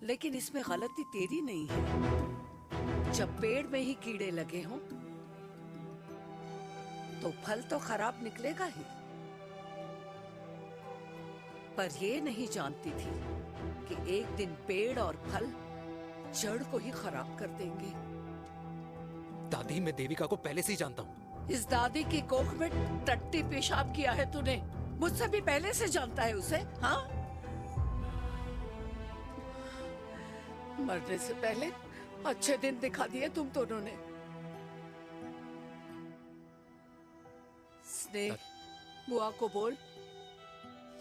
I: लेकिन इसमें गलती तेरी नहीं है। जब पेड़ में ही कीड़े लगे हों तो फल तो खराब निकलेगा ही। पर ये नहीं जानती थी कि एक दिन पेड़ और फल जड़ को ही खराब कर देंगे।
U: दादी, मैं देविका को पहले से ही जानता हूँ।
I: इस दादी की कोख में टट्टी पेशाब किया है तूने, मुझसे भी पहले से जानता है उसे, हाँ? मरने से पहले अच्छे दिन दिखा दिए तुम दोनों ने। स्नेह, बुआ को बोल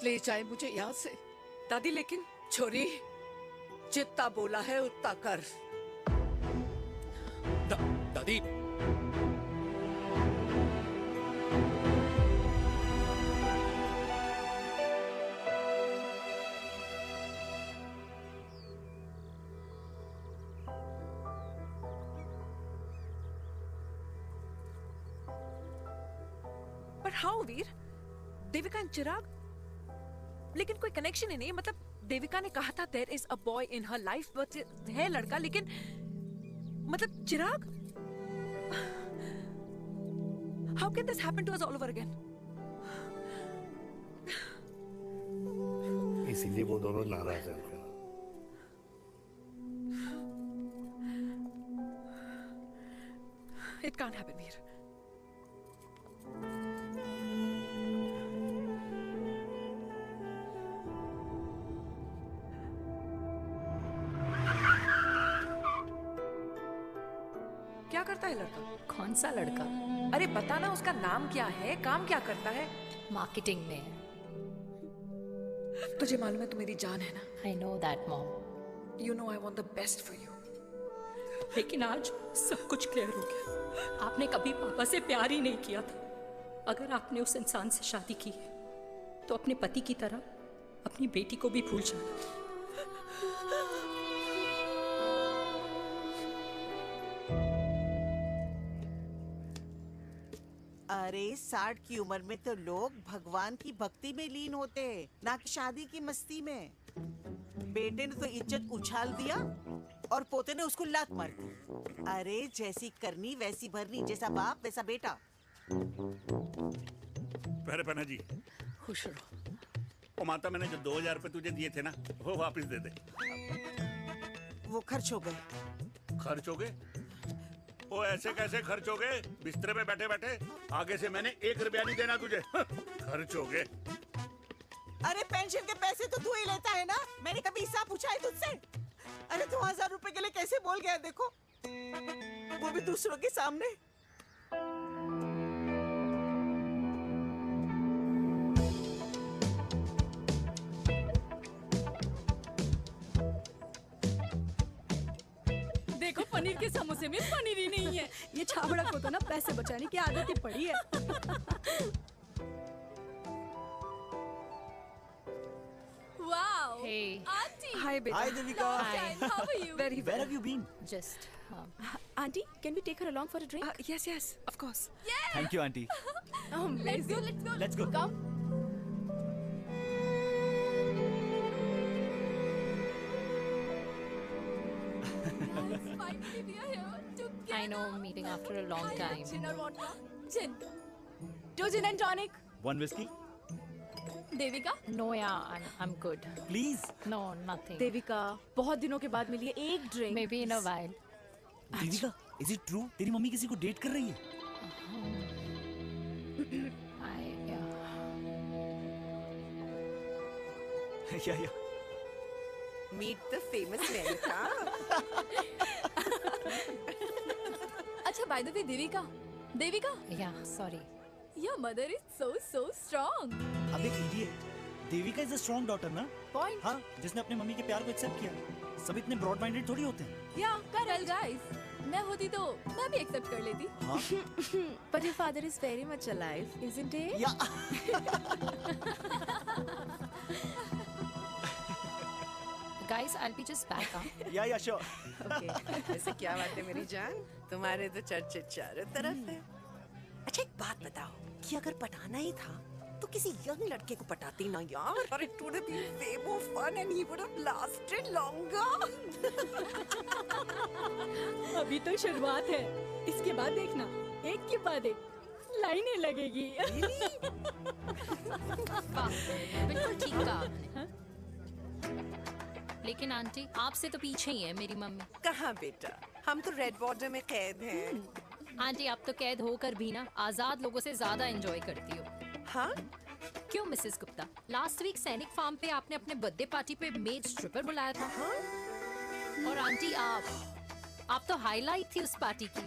I: ले जाए मुझे यहाँ से।
M: दादी लेकिन
I: छोरी, जितना बोला है उतना कर।
U: दादी,
M: पर हाउ वीर? देविका एंड चिराग, लेकिन कोई कनेक्शन ही नहीं। मतलब देविका ने कहा था there is a boy in her life, but है लड़का, लेकिन मतलब Chirag, how can this happen to us all over again?
C: इसीलिए वो दोनों नाराज हैं।
M: It can't happen Veer. क्या करता है लड़का?
L: कौन सा लड़का?
M: अरे बता ना, उसका नाम क्या है, काम क्या करता है?
L: मार्केटिंग में।
M: तुझे मालूम है तू मेरी जान है ना?
L: I know that mom.
M: You know I want the best for you.
L: लेकिन आज सब कुछ क्लियर हो गया। आपने कभी पापा से प्यार ही नहीं किया था। अगर आपने उस इंसान से शादी की है तो अपने पति की तरह अपनी बेटी को भी भूल जाना।
D: अरे 60 की उम्र में तो लोग भगवान की भक्ति में लीन होते हैं, ना कि शादी की मस्ती में। बेटे ने तो इज्जत उछाल दिया और पोते ने उसको लात मार दी। अरे जैसी करनी वैसी भरनी, जैसा बाप वैसा बेटा।
E: पहले पन्ना जी,
I: खुश रहो।
E: ओ माता, मैंने जो 2000 रुपए तुझे दिए थे ना, वो वापस दे दे।
D: वो खर्च हो गए।
E: खर्च हो गए? ओ ऐसे कैसे खर्च हो गए? बिस्तर पे बैठे बैठे। आगे से मैंने 1 रुपया नहीं देना तुझे। खर्च हो गए।
D: अरे पेंशन के पैसे तो तू ही लेता है ना, मैंने कभी हिसाब पूछा है तुझसे? अरे तू 1000 रुपए के लिए कैसे बोल गया, देखो वो भी दूसरों के सामने।
Q: देखो पनीर के समोसे में पनीर ही नहीं है। ये छाबड़ा को तो ना पैसे बचाने की आदत ही पड़ी है।
L: Wow. Hey.
Q: Auntie.
M: Hi बेटा।
Q: Hi Devika. Hi. How are you?
M: Very well.
Q: Where have you
M: been?
L: Just.
Q: Auntie, can we take her along for a drink?
M: Yes, yes, of course.
S: Thank you, auntie.
Q: Let's go. Let's go.
S: Let's go.
Q: Come. Finally, we are here together.
L: I know, meeting after a long time.
Q: Gin or vodka? Gin. 2 gin and tonic.
S: One whiskey,
Q: Devika?
L: No, yeah, I'm good.
S: please.
L: No, nothing.
Q: Devika, बहुत दिनों के बाद मिली है, एक drink.
L: Maybe in a while.
S: Devika, is it true? तेरी mummy किसी को date कर रही है?
D: Yeah. Meet the famous America.
Q: अच्छा, by the way, Devika?
L: Yeah, sorry.
Q: Your mother is so strong.
S: अबे idiot. Devika is a strong daughter ना?
Q: Point.
S: हाँ, जिसने अपने मम्मी के प्यार को एक्सेप्ट किया। सब इतने ब्रॉड माइंडेड थोड़ी होते हैं।
Q: Yeah, correct guys. मैं होती तो मैं भी एक्सेप्ट कर लेती।
S: हाँ?
Q: But your father is very much alive, isn't he?
L: Guys, I'll be just back.
S: Yeah, sure.
D: Okay. ऐसे क्या बात है मेरी जान? तुम्हारे तो चर्चे चारों तरफ है। अच्छा एक बात बताओ कि अगर पटाना ही था तो किसी यंग लड़के को पटाती ना यार। और it would have been way more fun and he would have lasted longer.
Q: अभी तो शुरुआत है, इसके बाद देखना, एक के बाद एक लाइनें लगेगी।
L: बिल्कुल ठीक कहा आपने। लेकिन आंटी आपसे तो पीछे ही है मेरी मम्मी।
T: कहाँ बेटा, हम तो रेड बॉर्डर में कैद हैं।
L: आंटी आप तो कैद होकर भी ना आजाद लोगों से ज्यादा एंजॉय करती हो।
T: हाँ?
L: क्यों मिसेस गुप्ता, लास्ट वीक सैनिक फार्म पे आपने अपने बर्थडे पार्टी पे मेड स्ट्रिपर बुलाया था।
T: हाँ?
L: और आंटी आप तो हाईलाइट थी उस पार्टी की,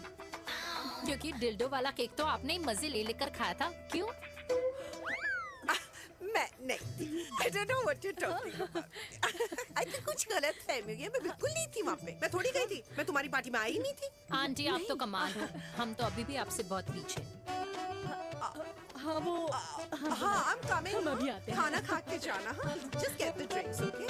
L: क्योंकि डिल्डो वाला केक तो आपने ही मजे ले लेकर खाया था। क्यों?
T: मैं नहीं, I don't know what you're talking about. I think कुछ गलत फहमी हुई है, मैं बिल्कुल नहीं थी वहाँ पे। मैं थोड़ी गई थी, मैं तुम्हारी पार्टी में आई नहीं थी।
L: आंटी आप तो कमाल हो, हम तो अभी भी आपसे बहुत पीछे।
M: हाँ वो
T: हाँ I'm coming।
M: हम अभी आते हैं।
T: खाना खा के जाना। हाँ, just get the drinks, okay?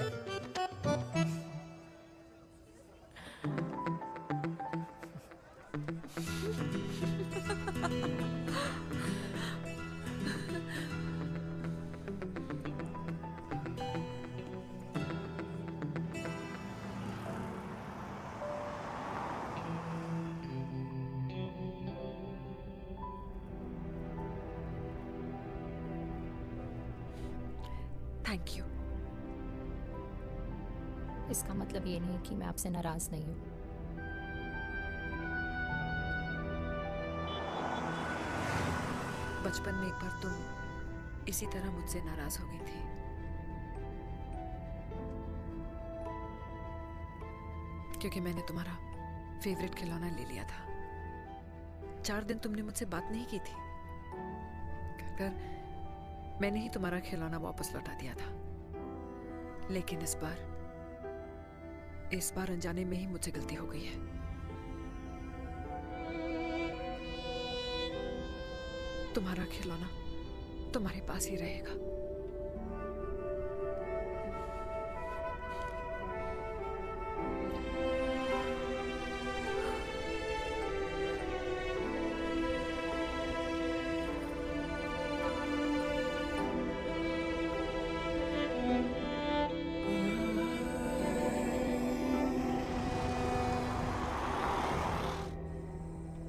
M: Thank you.
L: इसका मतलब ये नहीं कि मैं आपसे नाराज नहीं हूँ।
M: बचपन में एक बार तुम इसी तरह मुझसे नाराज हो गई थी। क्योंकि मैंने तुम्हारा फेवरेट खिलौना ले लिया था। 4 दिन तुमने मुझसे बात नहीं की थी। मैंने ही तुम्हारा खिलौना वापस लौटा दिया था। लेकिन इस बार अनजाने में ही मुझसे गलती हो गई है। तुम्हारा खिलौना तुम्हारे पास ही रहेगा।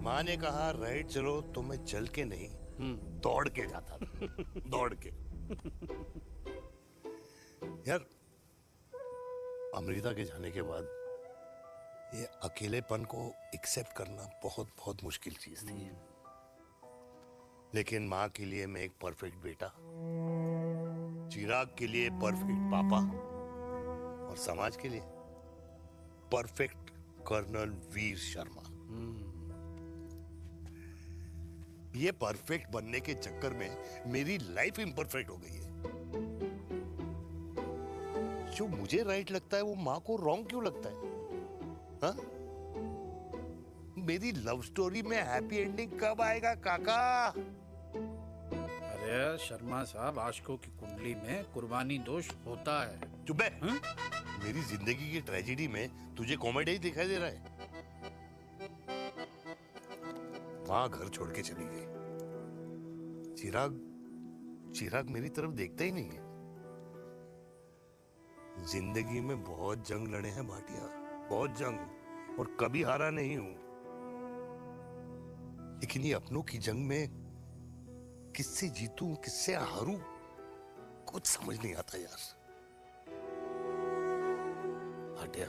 C: माँ ने कहा राइट चलो तो मैं चल के नहीं दौड़ के जाता था। दौड़ के। यार अमृता के जाने के बाद ये अकेलेपन को एक्सेप्ट करना बहुत बहुत मुश्किल चीज थी। लेकिन माँ के लिए मैं एक परफेक्ट बेटा, चिराग के लिए परफेक्ट पापा और समाज के लिए परफेक्ट कर्नल वीर शर्मा। ये परफेक्ट बनने के चक्कर में मेरी लाइफ इम्परफेक्ट हो गई है। जो मुझे राइट लगता है वो माँ को रॉन्ग क्यों लगता है? हाँ? मेरी लव स्टोरी में हैप्पी एंडिंग कब आएगा काका?
K: अरे शर्मा साहब, आशिकों की कुंडली में कुर्बानी दोष होता है।
C: चुप है। मेरी जिंदगी की ट्रेजेडी में तुझे कॉमेडी ही दिखाई दे रहा है। माँ घर छोड़ के चली गई। चिराग मेरी तरफ देखता ही नहीं है। जिंदगी में बहुत जंग लड़े हैं भाटिया, बहुत जंग, और कभी हारा नहीं हूं। लेकिन ये अपनों की जंग में किससे जीतूं किससे हारूं कुछ समझ नहीं आता यार। भाटिया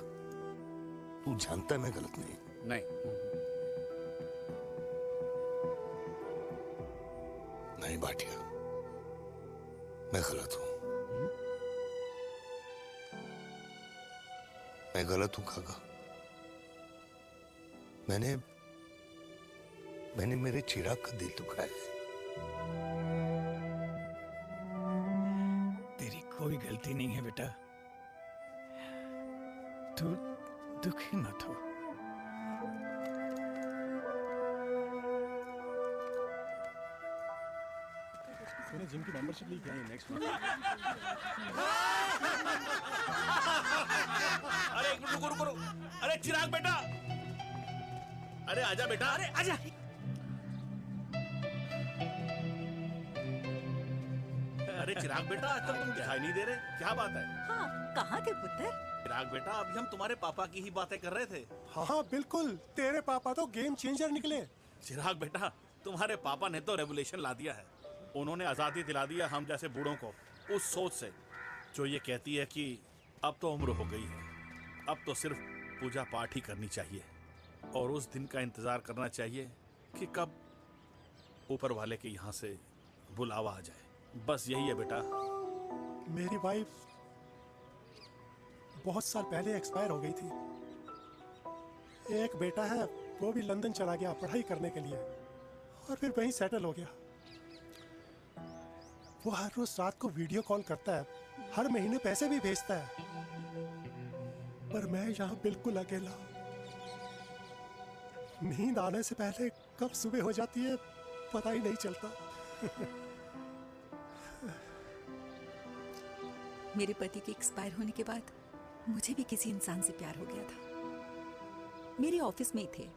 C: तू जानता है मैं गलत नहीं। नहीं भाटिया, मैं गलत हूं। मैं गलत हूं काका। मैंने मेरे चिराग का दिल दुखाया है।
A: तेरी कोई गलती नहीं है बेटा। तू दुखी मत हो।
V: मैंने जिम की मेंबरशिप ली क्या है नेक्स्ट मंथ।
E: अरे एक मिनट रुको। अरे चिराग बेटा, अरे आजा बेटा, अरे आजा। अरे चिराग बेटा, आज तक तुम दिखाई नहीं दे रहे, क्या बात है?
O: हाँ, कहाँ थे पुत्र?
E: चिराग बेटा, अभी हम तुम्हारे पापा की ही बातें कर रहे थे।
V: हाँ बिल्कुल, तेरे पापा तो गेम चेंजर निकले।
E: चिराग बेटा, तुम्हारे पापा ने तो रेवोल्यूशन ला दिया है। उन्होंने आजादी दिला दिया हम जैसे बूढ़ों को उस सोच से जो ये कहती है कि अब तो उम्र हो गई है, अब तो सिर्फ पूजा पाठ ही करनी चाहिए और उस दिन का इंतजार करना चाहिए कि कब ऊपर वाले के यहाँ से बुलावा आ जाए। बस यही है बेटा।
V: मेरी वाइफ बहुत साल पहले एक्सपायर हो गई थी। एक बेटा है, वो भी लंदन चला गया पढ़ाई करने के लिए और फिर वहीं सेटल हो गया। वो हर रोज रात को वीडियो कॉल करता है, हर महीने पैसे भी भेजता है, पर मैं यहाँ बिल्कुल अकेला हूँ। नींद आने से पहले कब सुबह हो जाती है पता ही नहीं चलता।
F: मेरे पति के एक्सपायर होने के बाद मुझे भी किसी इंसान से प्यार हो गया था। मेरे ऑफिस में ही थे,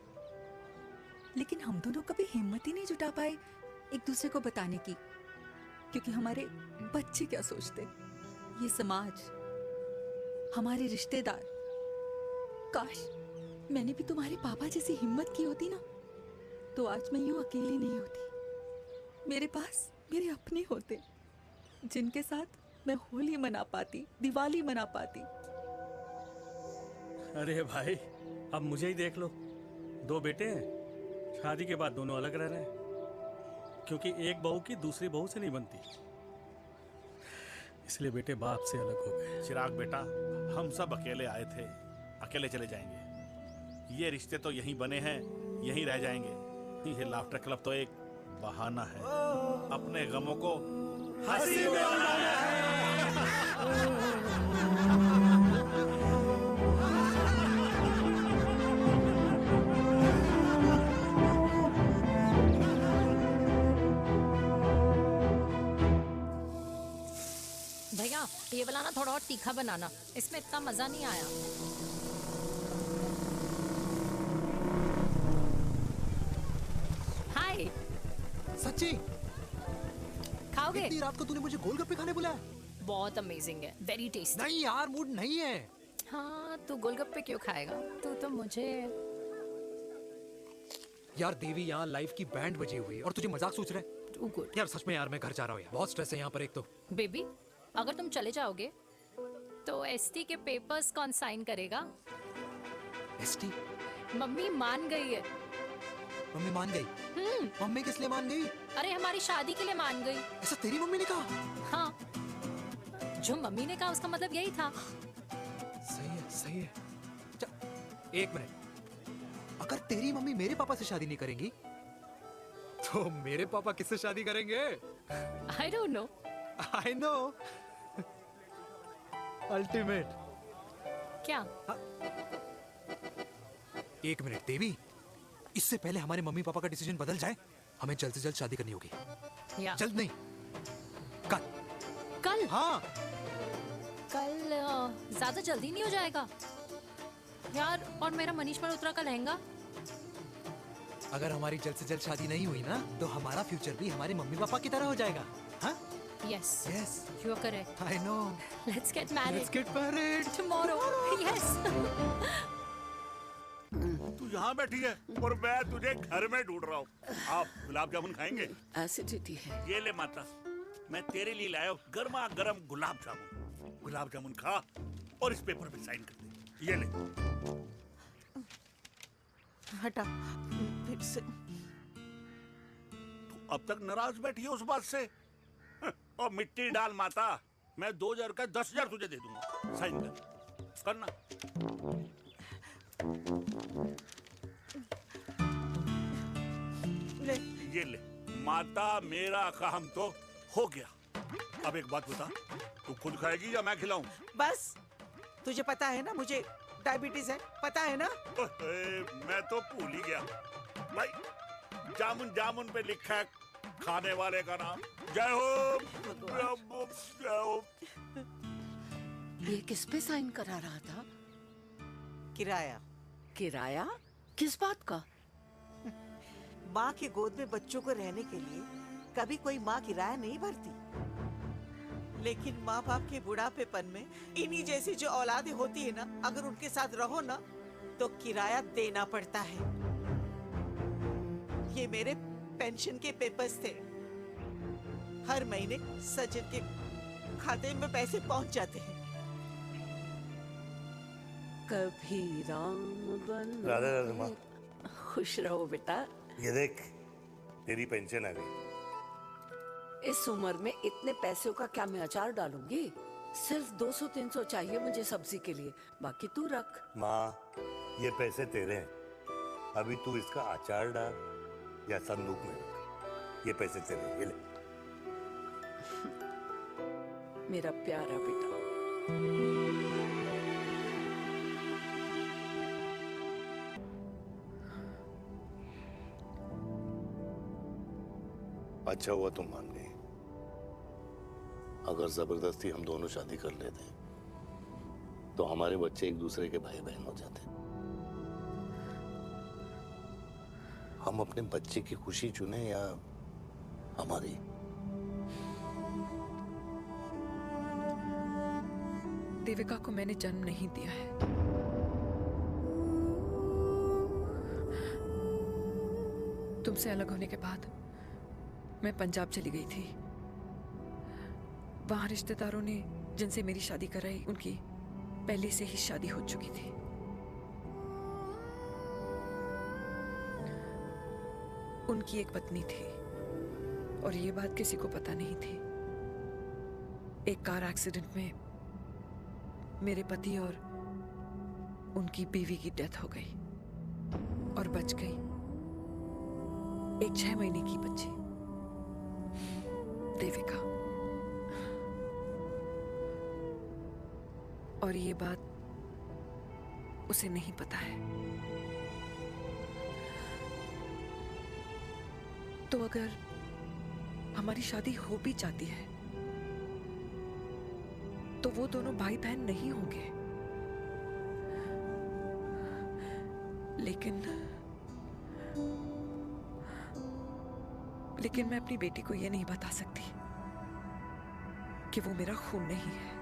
F: लेकिन हम दोनों कभी हिम्मत ही नहीं जुटा पाए एक दूसरे को बताने की, क्योंकि हमारे बच्चे क्या सोचते, ये समाज, हमारे रिश्तेदार। काश मैंने भी तुम्हारे पापा जैसी हिम्मत की होती ना, तो आज मैं यूं अकेली नहीं होती। मेरे पास मेरे अपने होते जिनके साथ मैं होली मना पाती, दिवाली मना पाती।
J: अरे भाई, अब मुझे ही देख लो। 2 बेटे हैं, शादी के बाद दोनों अलग रह रहे हैं, क्योंकि एक बहू की दूसरी बहू से नहीं बनती, इसलिए बेटे बाप से अलग हो गए।
E: चिराग बेटा, हम सब अकेले आए थे, अकेले चले जाएंगे। ये रिश्ते तो यहीं बने हैं, यहीं रह जाएंगे। ये लाफ्टर क्लब तो एक बहाना है अपने गमों को हंसी में बनाना है।
L: भैया ये वाला ना थोड़ा और तीखा बनाना, इसमें इतना मजा नहीं आया। हाय।
U: सच्ची?
L: खाओगे?
U: इतनी रात को तूने मुझे गोलगप्पे खाने बुलाया?
L: बहुत अमेजिंग है, वेरी टेस्टी।
U: नहीं यार, मूड नहीं है।
L: हाँ, तू गोलगप्पे क्यों खाएगा? तू तो मुझे।
U: यार देवी, यहाँ लाइफ की बैंड बजी हुई है और तुझे मजाक सोच रहा है? यार सच में यार, मैं घर जा रहा हूँ यार, बहुत स्ट्रेस है यहाँ पर। एक तो
L: बेबी, अगर तुम चले जाओगे तो एसटी के पेपर्स कौन साइन करेगा?
U: एसटी?
L: मम्मी मान गई है।
U: मम्मी मान गई? मम्मी किस लिए मान गई?
L: अरे हमारी शादी के लिए मान गई।
U: ऐसा तेरी मम्मी ने कहा?
L: हाँ, जो मम्मी ने कहा उसका मतलब यही था।
U: सही है, सही है। एक मिनट, अगर तेरी मम्मी मेरे पापा से शादी नहीं करेंगी तो मेरे पापा किससे शादी करेंगे?
L: I don't know.
U: I know. Ultimate.
L: क्या?
U: एक मिनट देवी, इससे पहले हमारे मम्मी पापा का डिसीजन बदल जाए, हमें जल्द से जल्द शादी करनी होगी। जल्द नहीं, कल।
L: कल?
U: हाँ।
L: कल ज्यादा जल्दी नहीं हो जाएगा यार? और मेरा मनीष मल्होत्रा का लहंगा?
U: अगर हमारी जल्द से जल्द शादी नहीं हुई ना, तो हमारा फ्यूचर भी हमारे मम्मी पापा की तरह हो जाएगा। हाँ?
L: Yes.
U: Yes.
L: You are correct.
U: I know.
L: Let's get married.
U: Let's get married.
L: Tomorrow. Yes.
E: तू यहाँ बैठी है और मैं तुझे घर में ढूंढ रहा हूँ। आप गुलाब जामुन खाएंगे?
I: एसिडिटी है।
E: ये ले माता, मैं तेरे लिए लाया हूँ गर्मा गर्म गुलाब जामुन। गुलाब जामुन खा और इस पेपर पे साइन कर दे। ये ले।
D: हटा फिर से।
E: तू अब तक नाराज बैठी है उस बात से? और मिट्टी डाल माता, मैं 2000 का 10,000 तुझे दे दूंगा। साइन कर, करना।
D: ले।
E: ये ले माता, मेरा काम तो हो गया। अब एक बात बता, तू खुद खाएगी या मैं खिलाऊं?
D: बस, तुझे पता है ना मुझे डायबिटीज है, पता है ना?
E: मैं तो भूल ही गया भाई, जामुन जामुन पे लिखा है खाने वाले का नाम। जय हो, जय हो।
I: ये किस पे साइन करा रहा था?
D: किराया।
I: किराया? किस बात का?
D: माँ के गोद में बच्चों को रहने के लिए कभी कोई माँ किराया नहीं भरती, लेकिन माँ बाप के बुढ़ापेपन में इन्हीं जैसी जो औलादें होती है ना, अगर उनके साथ रहो ना तो किराया देना पड़ता है। ये मेरे पेंशन के पेपर्स थे, हर महीने सचिन के खाते में पैसे पहुंच जाते हैं।
I: कभी राम बन
C: राधे राधे माँ।
I: खुश रहो बेटा।
C: ये देख, तेरी पेंशन आ गई।
I: इस उम्र में इतने पैसों का क्या मैं अचार डालूंगी? सिर्फ 200-300 चाहिए मुझे सब्जी के लिए, बाकी तू रख।
C: माँ, ये पैसे तेरे हैं। अभी तू इसका अचार डाल या संदूक में रख। ये पैसे तेरे हैं, ये ले।
I: मेरा प्यारा बेटा।
C: अच्छा हुआ तुम मान गई। अगर जबरदस्ती हम दोनों शादी कर लेते तो हमारे बच्चे एक दूसरे के भाई बहन हो जाते। हम अपने बच्चे की खुशी चुने या हमारी?
M: देविका को मैंने जन्म नहीं दिया है। तुमसे अलग होने के बाद मैं पंजाब चली गई थी। वहां रिश्तेदारों ने जिनसे मेरी शादी कराई, उनकी पहले से ही शादी हो चुकी थी। उनकी एक पत्नी थी और ये बात किसी को पता नहीं थी। एक कार एक्सीडेंट में मेरे पति और उनकी बीवी की डेथ हो गई और बच गई एक 6 महीने की बच्ची, देविका। और ये बात उसे नहीं पता है। तो अगर हमारी शादी हो भी जाती है तो वो दोनों भाई बहन नहीं होंगे। लेकिन मैं अपनी बेटी को ये नहीं बता सकती कि वो मेरा खून नहीं है।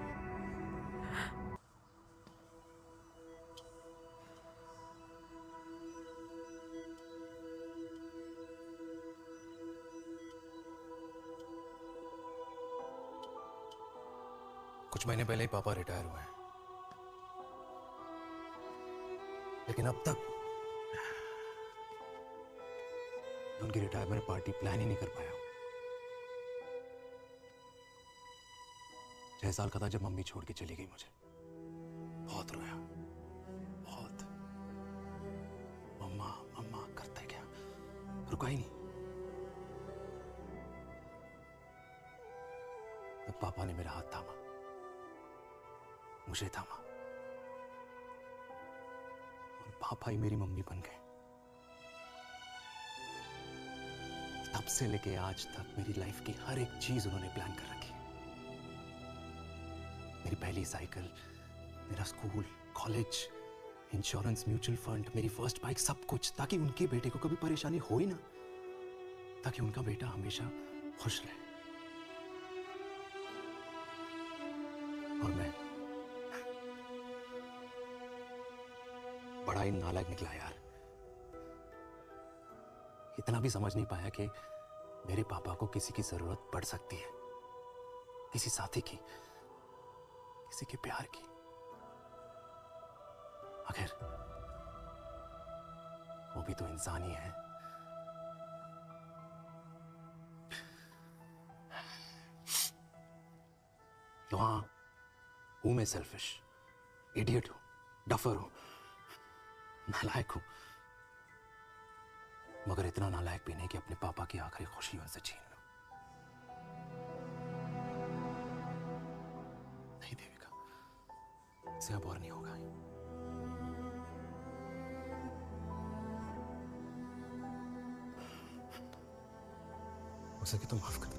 U: कुछ महीने पहले ही पापा रिटायर हुए हैं, लेकिन अब तक उनकी रिटायरमेंट पार्टी प्लान ही नहीं कर पाया। 6 साल का था जब मम्मी छोड़ के चली गई मुझे। बहुत रोया, बहुत। मम्मा मम्मा करते क्या, रुका ही नहीं। तब पापा ने मेरा हाथ थामा, मुझे थामा, और पापा ही मेरी मम्मी बन गए। तब से लेके आज तक मेरी लाइफ की हर एक चीज उन्होंने प्लान कर रखी। मेरी पहली साइकिल, मेरा school, college, insurance, mutual fund, मेरी फर्स्ट बाइक, सब कुछ, ताकि उनके बेटे को कभी परेशानी हो ही ना, ताकि उनका बेटा हमेशा खुश रहे। और मैं बड़ा ही नालायक निकला यार। इतना भी समझ नहीं पाया कि मेरे पापा को किसी की जरूरत पड़ सकती है, किसी साथी की, किसी के प्यार की। आखिर वो भी तो इंसान ही है। तो हाँ, हूं मैं सेल्फिश, इडियट हूं, डफर हूं, नालायक हूं, मगर इतना नालायक भी नहीं कि अपने पापा की आखिरी खुशी उनसे छीन लूं। नहीं देविका, इससे अब और नहीं होगा। हो सके तो माफ कर दो।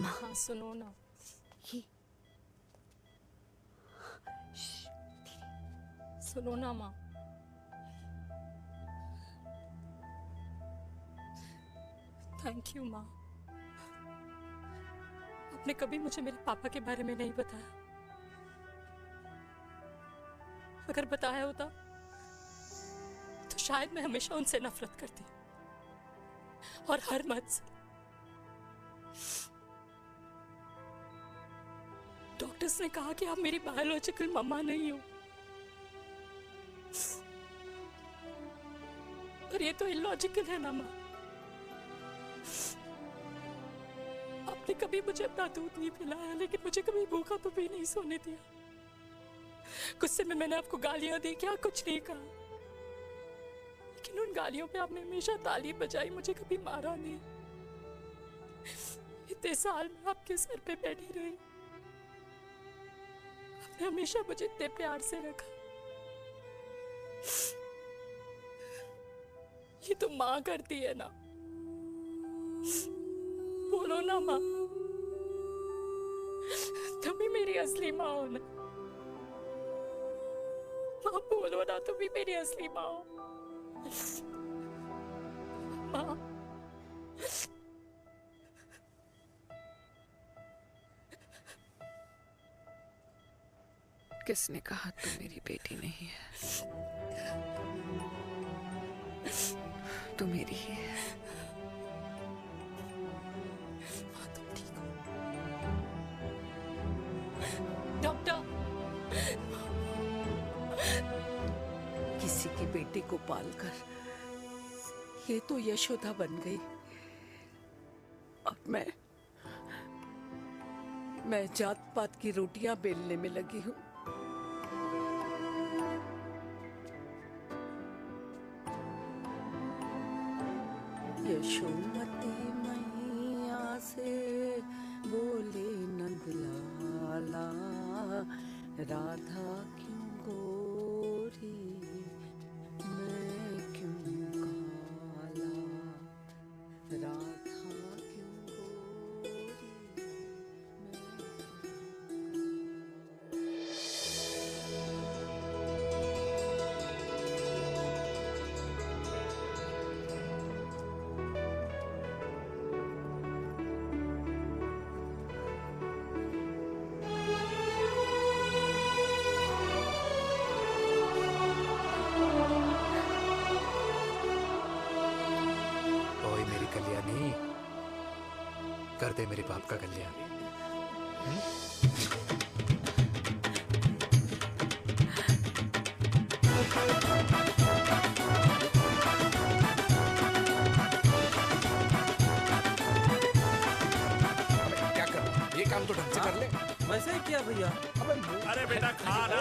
L: हाँ सुनो ना, सुनो ना माँ।
M: थैंक यू माँ। आपने कभी मुझे मेरे पापा के बारे में नहीं बताया। अगर बताया होता तो शायद मैं हमेशा उनसे नफरत करती और हर मत से। डॉक्टर्स ने कहा कि आप मेरी बायोलॉजिकल मम्मा नहीं हो, और ये तो इलॉजिकल है ना माँ। आपने कभी मुझे अपना दूध नहीं पिलाया, लेकिन मुझे कभी भूखा तो भी नहीं सोने दिया। गुस्से में मैंने आपको गालियां दी, क्या कुछ नहीं कहा, लेकिन उन गालियों पे आपने हमेशा ताली बजाई, मुझे कभी मारा नहीं। इतने साल में आपके सर पे बैठी रही, आपने हमेशा मुझे इतने प्यार से रखा। ये तो माँ करती है ना, बोलो ना माँ, तुम ही मेरी असली माँ हो ना। माँ बोलो ना, तुम ही मेरी असली माँ हो। माँ
I: किसने कहा तू मेरी बेटी नहीं है? तू मेरी ही है।
M: डॉक्टर,
I: किसी की बेटी को पालकर ये तो यशोदा बन गई। अब मैं जात पात की रोटियां बेलने में लगी हूँ। यशोमती मैया से बोले नंदलाला, राधा क्यों गोरी मैं क्यों काला, राधा क्यों गोरी।
U: ओए मेरी कल्याणी, कर दे मेरे बाप का कल्याण।
K: क्या कर, ये काम तो ढंग से कर ले।
B: वैसे ही किया भैया।
K: अरे बेटा खा ना।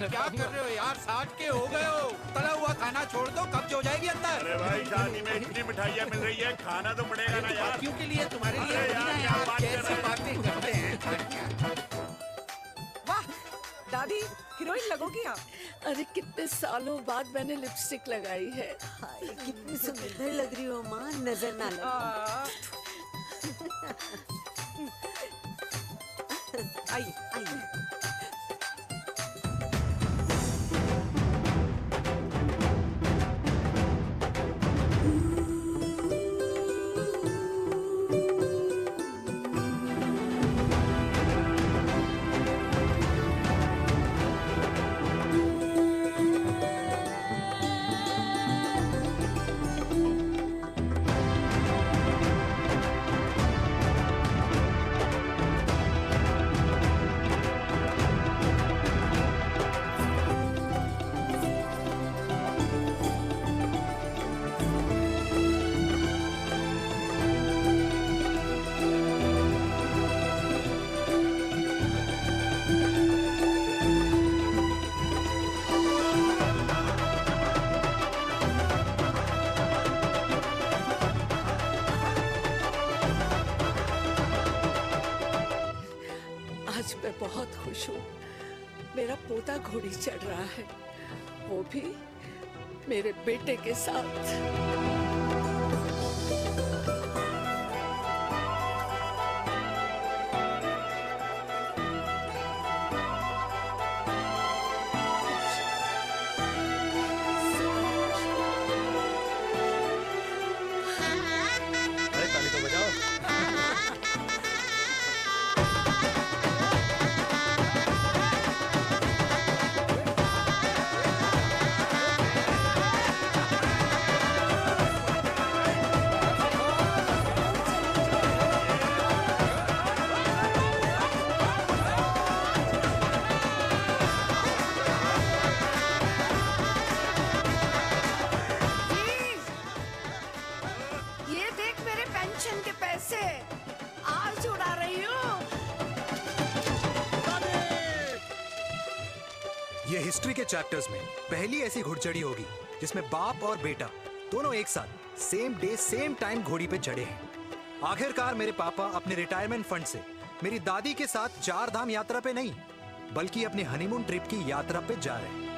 K: क्या कर रहे हो यार, 60 के हो गए हो। तला हुआ खाना छोड़ दो, कब्ज हो जाएगी अंदर।
E: अरे भाई शादी में इतनी मिठाइयाँ मिल रही है, खाना तो पड़ेगा ना यार।
K: क्यों के लिए तुम्हारे लिए
E: अरे यार, क्या बात कर
K: कैसी
E: रहे हैं?
K: बातें करते हैं।
I: वाह दादी, हीरोइन लगोगी आप। अरे कितने सालों बाद मैंने लिपस्टिक लगाई है।
O: हाय कितनी सुंदर लग रही हो माँ, नजर ना लगे।
I: आइए आइए। आज मैं बहुत खुश हूँ। मेरा पोता घोड़ी चढ़ रहा है, वो भी मेरे बेटे के साथ।
B: अरे ताली
I: आज उड़ा रही हूँ।
H: ये हिस्ट्री के चैप्टर्स में पहली ऐसी घुड़चढ़ी होगी जिसमें बाप और बेटा दोनों एक साथ सेम डे सेम टाइम घोड़ी पे चढ़े हैं। आखिरकार मेरे पापा अपने रिटायरमेंट फंड से मेरी दादी के साथ 4 धाम यात्रा पे नहीं बल्कि अपने हनीमून ट्रिप की यात्रा पे जा रहे हैं।